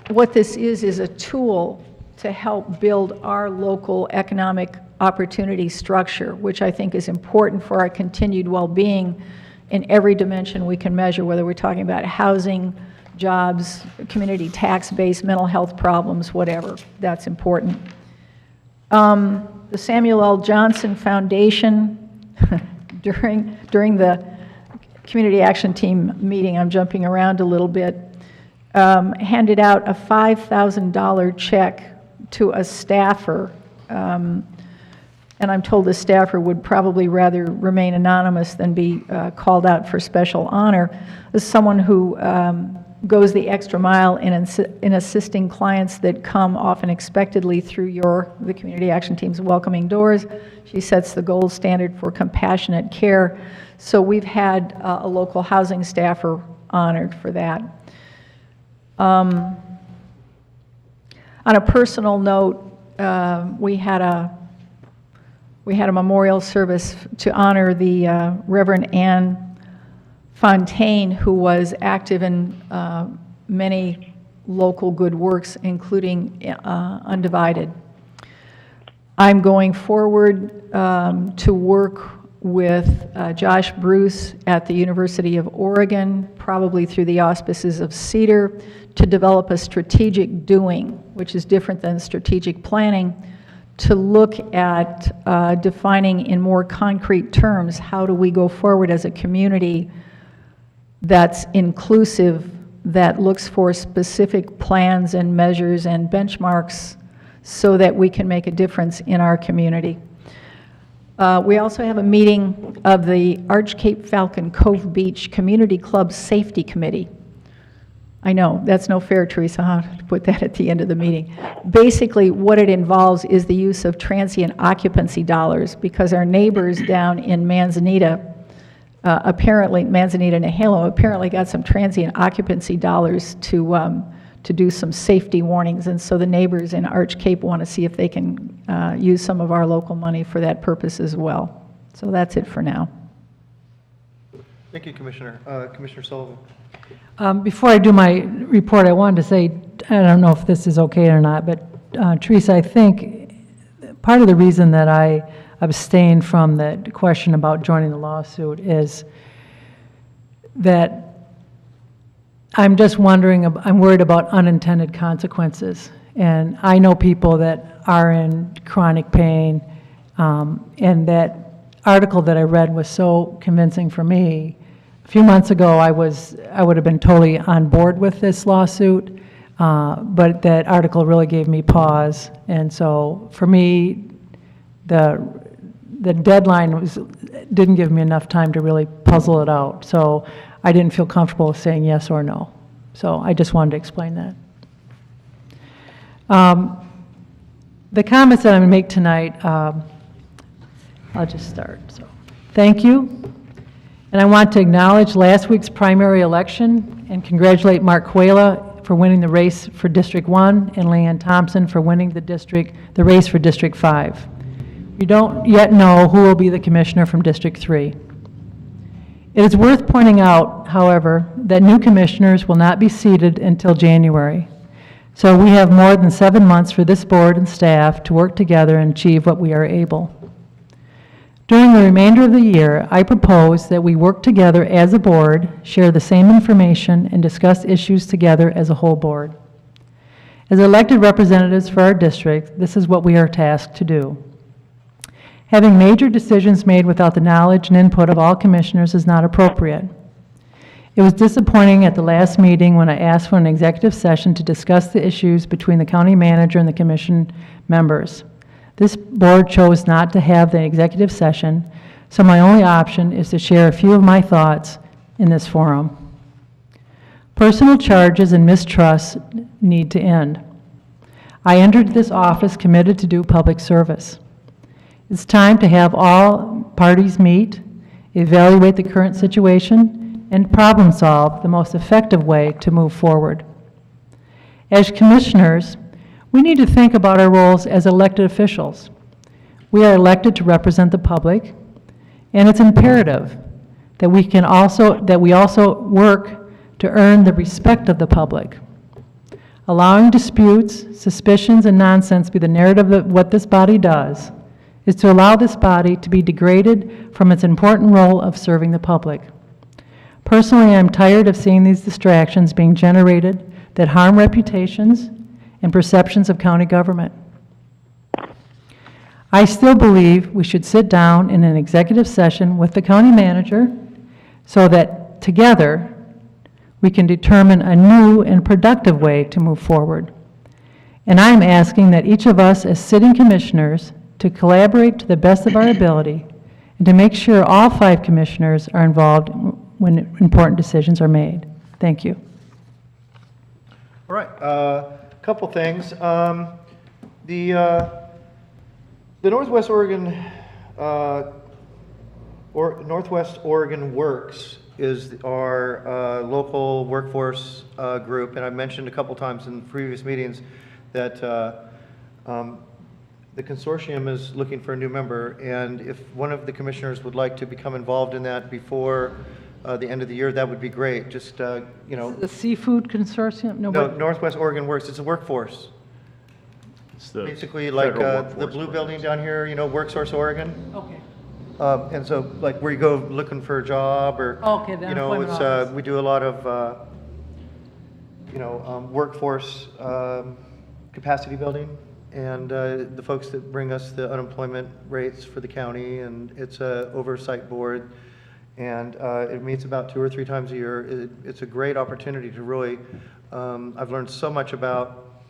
What this is a tool to help build our local economic opportunity structure, which I think is important for our continued well-being in every dimension we can measure, whether we're talking about housing, jobs, community tax base, mental health problems, whatever. That's important. The Samuel L. Johnson Foundation, during the Community Action Team meeting, I'm jumping around a little bit, handed out a $5,000 check to a staffer, and I'm told the staffer would probably rather remain anonymous than be called out for special honor. As someone who goes the extra mile in assisting clients that come often expectedly through the Community Action Team's welcoming doors. She sets the gold standard for compassionate care. So we've had a local housing staffer honored for that. On a personal note, we had a memorial service to honor the Reverend Anne Fontaine, who was active in many local good works, including Undivided. I'm going forward to work with Josh Bruce at the University of Oregon, probably through the auspices of Cedar, to develop a strategic doing, which is different than strategic planning, to look at defining in more concrete terms, how do we go forward as a community that's inclusive, that looks for specific plans and measures and benchmarks so that we can make a difference in our community. We also have a meeting of the Arch Cape Falcon Cove Beach Community Club Safety Committee. I know, that's no fair, Teresa, huh, to put that at the end of the meeting. Basically, what it involves is the use of transient occupancy dollars, because our neighbors down in Manzanita, apparently, Manzanita and Halo, apparently got some transient occupancy dollars to do some safety warnings, and so the neighbors in Arch Cape want to see if they can use some of our local money for that purpose as well. So that's it for now. Thank you, Commissioner. Commissioner Sullivan. Before I do my report, I wanted to say, I don't know if this is okay or not, but Teresa, I think part of the reason that I abstained from the question about joining the lawsuit is that I'm just wondering, I'm worried about unintended consequences. And I know people that are in chronic pain, and that article that I read was so convincing for me. A few months ago, I would have been totally on board with this lawsuit, but that article really gave me pause. And so for me, the deadline didn't give me enough time to really puzzle it out. So I didn't feel comfortable with saying yes or no. So I just wanted to explain that. The comments that I'm going to make tonight, I'll just start. So, thank you. And I want to acknowledge last week's primary election and congratulate Mark Cuela for winning the race for District 1 and Leanne Thompson for winning the race for District 5. We don't yet know who will be the commissioner from District 3. It is worth pointing out, however, that new commissioners will not be seated until January. So we have more than 7 months for this board and staff to work together and achieve what we are able. During the remainder of the year, I propose that we work together as a board, share the same information, and discuss issues together as a whole board. As elected representatives for our district, this is what we are tasked to do. Having major decisions made without the knowledge and input of all commissioners is not appropriate. It was disappointing at the last meeting when I asked for an executive session to discuss the issues between the county manager and the commission members. This board chose not to have the executive session, so my only option is to share a few of my thoughts in this forum. Personal charges and mistrust need to end. I entered this office committed to do public service. It's time to have all parties meet, evaluate the current situation, and problem solve the most effective way to move forward. As commissioners, we need to think about our roles as elected officials. We are elected to represent the public, and it's imperative that we also work to earn the respect of the public. Allowing disputes, suspicions, and nonsense be the narrative of what this body does is to allow this body to be degraded from its important role of serving the public. Personally, I'm tired of seeing these distractions being generated that harm reputations and perceptions of county government. I still believe we should sit down in an executive session with the county manager so that together we can determine a new and productive way to move forward. And I'm asking that each of us as sitting commissioners to collaborate to the best of our ability and to make sure all 5 commissioners are involved when important decisions are made. Thank you. All right. Couple things. The Northwest Oregon Northwest Oregon Works is our local workforce group, and I've mentioned a couple times in previous meetings that the consortium is looking for a new member, and if one of the commissioners would like to become involved in that before the end of the year, that would be great. Just, you know. The Seafood Consortium? No, Northwest Oregon Works. It's a workforce. It's the Basically like federal the workforce blue program. building down here, you know, WorkSource Oregon. Okay. And so like where you go looking for a job or, Okay, the you know, unemployment it's, office. we do a lot of, you know, workforce capacity building. the folks that bring us the unemployment rates for the county, and it's a oversight board, and it meets about 2 or 3 times a year. It's a great opportunity to really, I've learned so much about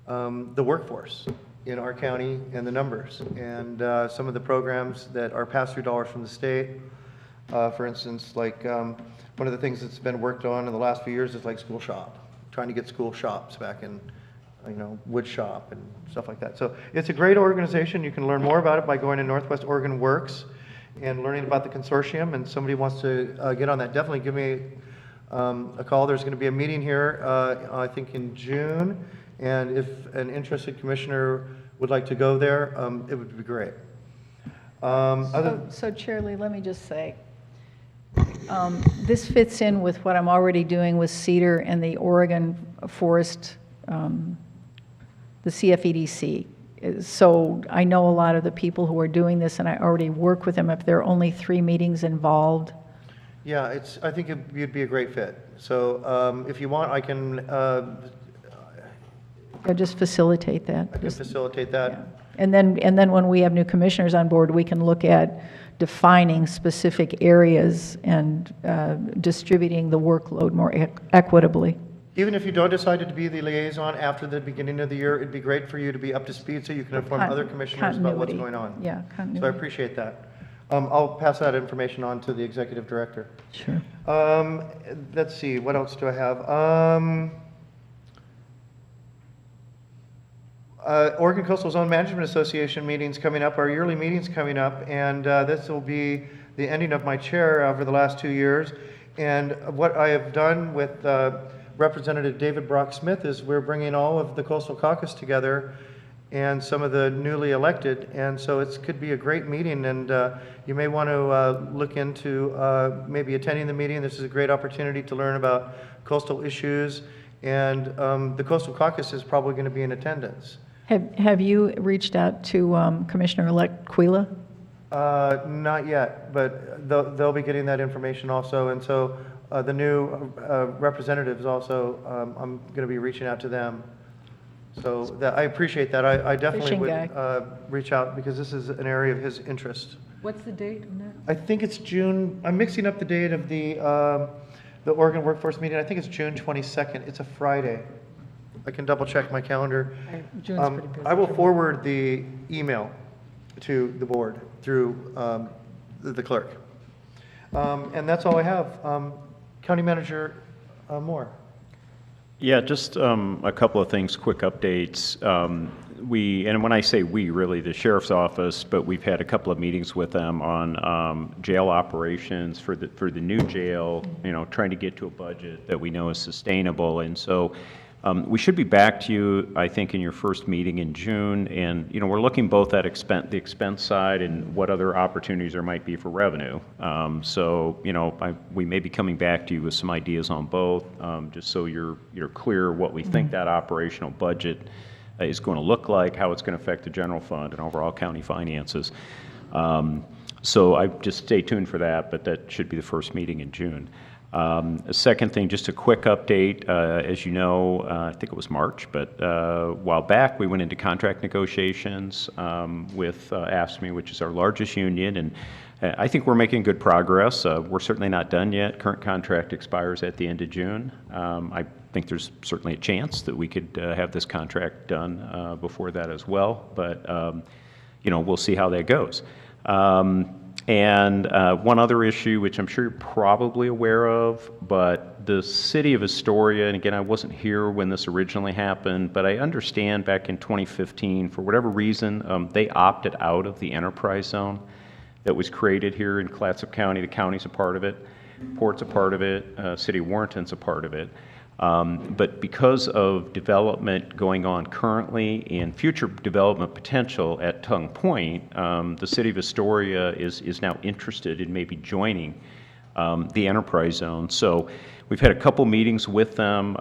the workforce in our county and the numbers, and some of the programs that are pass-through dollars from the state. For instance, like one of the things that's been worked on in the last few years is like school shop, trying to get school shops back in, wood shop and stuff like that. So it's a great organization. You can learn more about it by going to Northwest Oregon Works and learning about the consortium. And somebody wants to get on that, definitely give me a call. There's going to be a meeting here, I think in June. And if an commissioner would like to go there, it would be great. So Chair Lee, let me just say, this fits in with what I'm already doing with Cedar and the Oregon Forest, the CFEDC. So I know a lot of the people who are doing this, and I already work with them. If there are only 3 meetings involved. Yeah, I think you'd be a great fit. So if you want, I can Just facilitate that. I can facilitate that. Yeah. And then when we have new commissioners on board, we can look at defining specific areas and distributing the workload more equitably. Even if you don't decide to be the liaison after the beginning of the year, it'd be great for you to be up to speed so you can inform other commissioners about what's going on. Yeah, continuity. So I appreciate that. I'll pass that information on to the executive director. Sure. Let's see, what else do I have? Oregon Coastal Zone Management Association meetings coming up, our yearly meetings coming up, and this will be the ending of my chair over the last 2 years. And what I have done with Representative David Brock Smith is we're bringing all of the Coastal Caucus together and some of the newly elected, and so it could be a great meeting, and you may want to look into maybe attending the meeting. This is a great opportunity to learn about coastal issues, and the Coastal Caucus is probably going to be in attendance. Have you reached out to Commissioner-elect Quila? Not yet, but they'll be getting that information also, and so the new representatives also, I'm going to be reaching out to them. So I appreciate that. I definitely would reach out because this is an area of his interest. What's the date on that? I think it's June. I'm mixing up the date of the Oregon Workforce meeting. I think it's June 22nd. It's a Friday. I can double check my calendar. June's pretty busy. I will forward the email to the board through the clerk. And that's all I have. County Manager Moore. Yeah, just a couple of things, quick updates. And when I say we, really the sheriff's office, but we've had a couple of meetings with them on jail operations for the new jail, trying to get to a budget that we know is sustainable. And so we should be back to you, I think, in your first meeting in June. And, we're looking both at the expense side and what other opportunities there might be for revenue. We may be coming back to you with some ideas on both, just so you're clear what we think that operational budget is going to look like, how it's going to affect the general fund and overall county finances. So I just stay tuned for that, but that should be the first meeting in June. A second thing, just a quick update. As you know, I think it was March, but a while back we went into contract negotiations with AFSCME, which is our largest union, and I think we're making good progress. We're certainly not done yet. Current contract expires at the end of June. I think there's certainly a chance that we could have this contract done before that as well, but we'll see how that goes. And one other issue, which I'm sure you're probably aware of, but the city of Astoria, and again, I wasn't here when this originally happened, but I understand back in 2015, for whatever reason, they opted out of the enterprise zone that was created here in Clatsop County. The county's a part of it, Port's a part of it, City of Warrenton's a part of it. But because of development going on currently and future development potential at Tongue Point, the city of Astoria is now interested in maybe joining the enterprise zone. So we've had a couple meetings with them.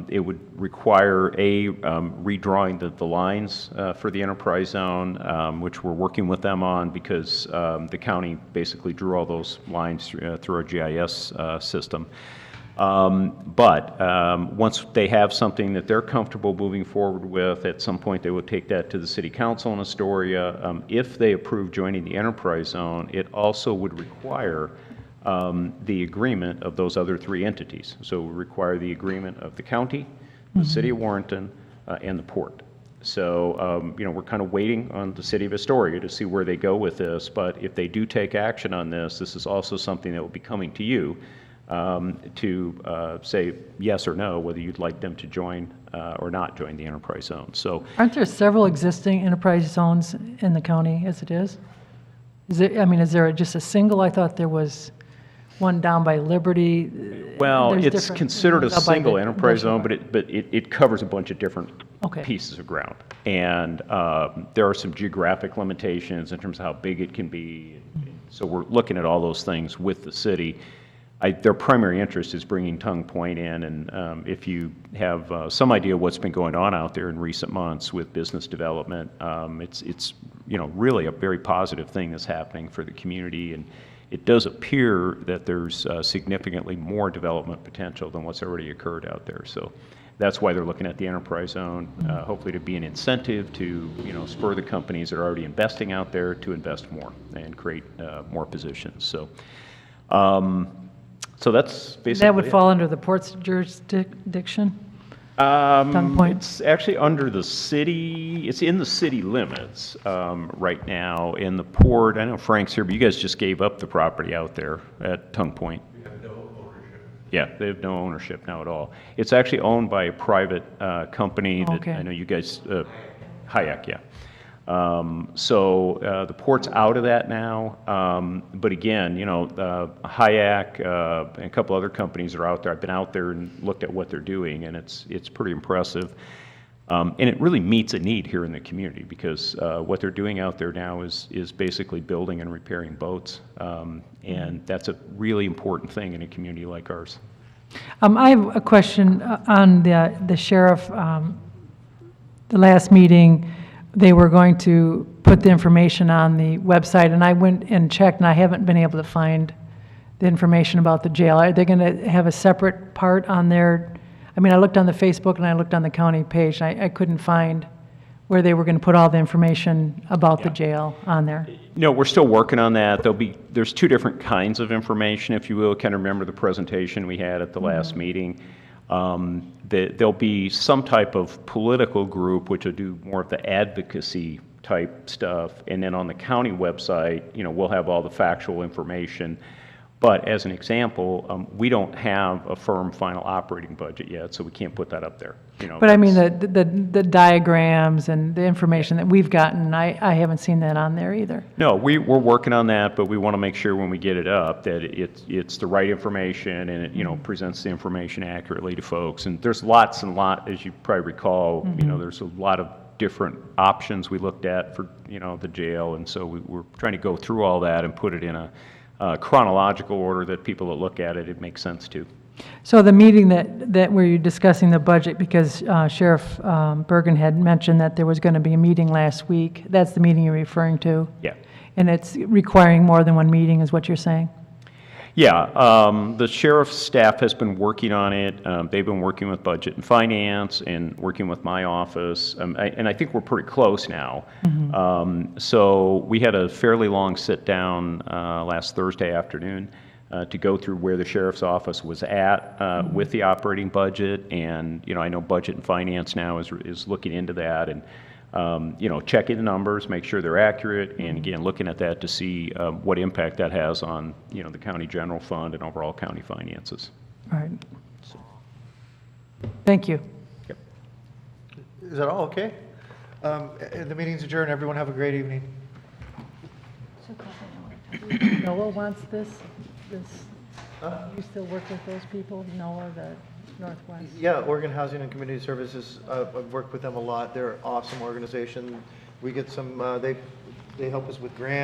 It would require redrawing the lines for the enterprise zone, which we're working with them on because the county basically drew all those lines through our GIS system. Once they have something that they're comfortable moving forward with, at some point they will take that to the city council in Astoria. If they approve joining the enterprise zone, it also would require the agreement of those other three entities. So it would require the agreement of the county, the city of Warrenton, and the port. So, we're kind of waiting on the city of Astoria to see where they go with this, but if they do take action on this, this is also something that will be coming to you to say yes or no, whether you'd like them to join or not join the enterprise zone. So, Aren't there several existing enterprise zones in the county as it is? Is there just a single? I thought there was one down by Liberty. well, There's it's different- considered a up by single the enterprise zone, industrial but it covers a bunch of different Okay. pieces of ground. And there are some geographic limitations in terms of how big it can be. So we're looking at all those things with the city. Their primary interest is bringing Tongue Point in, and if you have some idea what's been going on out there in recent months with business development, it's really a very positive thing that's happening for the community, and it does appear that there's significantly more development potential than what's already occurred out there. So that's why they're looking at the enterprise zone, hopefully to be an incentive to spur the companies that are already investing out there to invest more and create more positions. So that's basically That would it. fall under the port's jurisdiction? Tongue Point? It's actually under the city, it's in the city limits right now. In the port, I know Frank's here, but you guys just gave up the property out there at Tongue Point. We have no ownership. Yeah, they have no ownership now at all. It's actually owned by a private company that Okay. I know you guys, Hayek, yeah. The port's out of that now, but again, Hayek and a couple other companies are out there. I've been out there and looked at what they're doing, and it's pretty impressive. And it really meets a need here in the community because what they're doing out there now is basically building and repairing boats, and that's a really important thing in a community like ours. I have a question on the sheriff. The last meeting, they were going to put the information on the website, and I went and checked, and I haven't been able to find the information about the jail. Are they going to have a separate part on there? I looked on the Facebook and I looked on the county page, and I couldn't find where they were going to put all the information about the jail on there. No, we're still working on that. There's two different kinds of information, if you will. Kind of remember the presentation we had at the last meeting. There'll be some type of political group which will do more of the advocacy type stuff, and then on the county website, we'll have all the factual information. But as an example, we don't have a firm final operating budget yet, so we can't put that up there. But the diagrams and the information that we've gotten, I haven't seen that on there either. No, we're working on that, but we want to make sure when we get it up that it's the right information and it presents the information accurately to folks. And there's lots and lots, as you probably recall, there's a lot of different options we looked at for the jail, and so we're trying to go through all that and put it in a chronological order that people that look at it makes sense to. So the meeting that where you're discussing the budget, because Sheriff Bergen had mentioned that there was going to be a meeting last week, that's the meeting you're referring to? Yeah. And it's requiring more than one meeting, is what you're saying? Yeah, the sheriff's staff has been working on it. They've been working with budget and finance and working with my office, and I think we're pretty close now. So we had a fairly long sit down last Thursday afternoon to go through where the sheriff's office was at with the operating budget, and I know budget and finance now is looking into that and checking the numbers, make sure they're accurate, and again, looking at that to see what impact that has on, the county general fund and overall county finances. All right. Thank you. Yep. Is that all okay? The meeting's adjourned. Everyone have a great evening. Noah wants this? You still work with those people, Noah, the Northwest? Yeah, Oregon Housing and Community Services, I've worked with them a lot. They're an awesome organization. We get some, they help us with grants.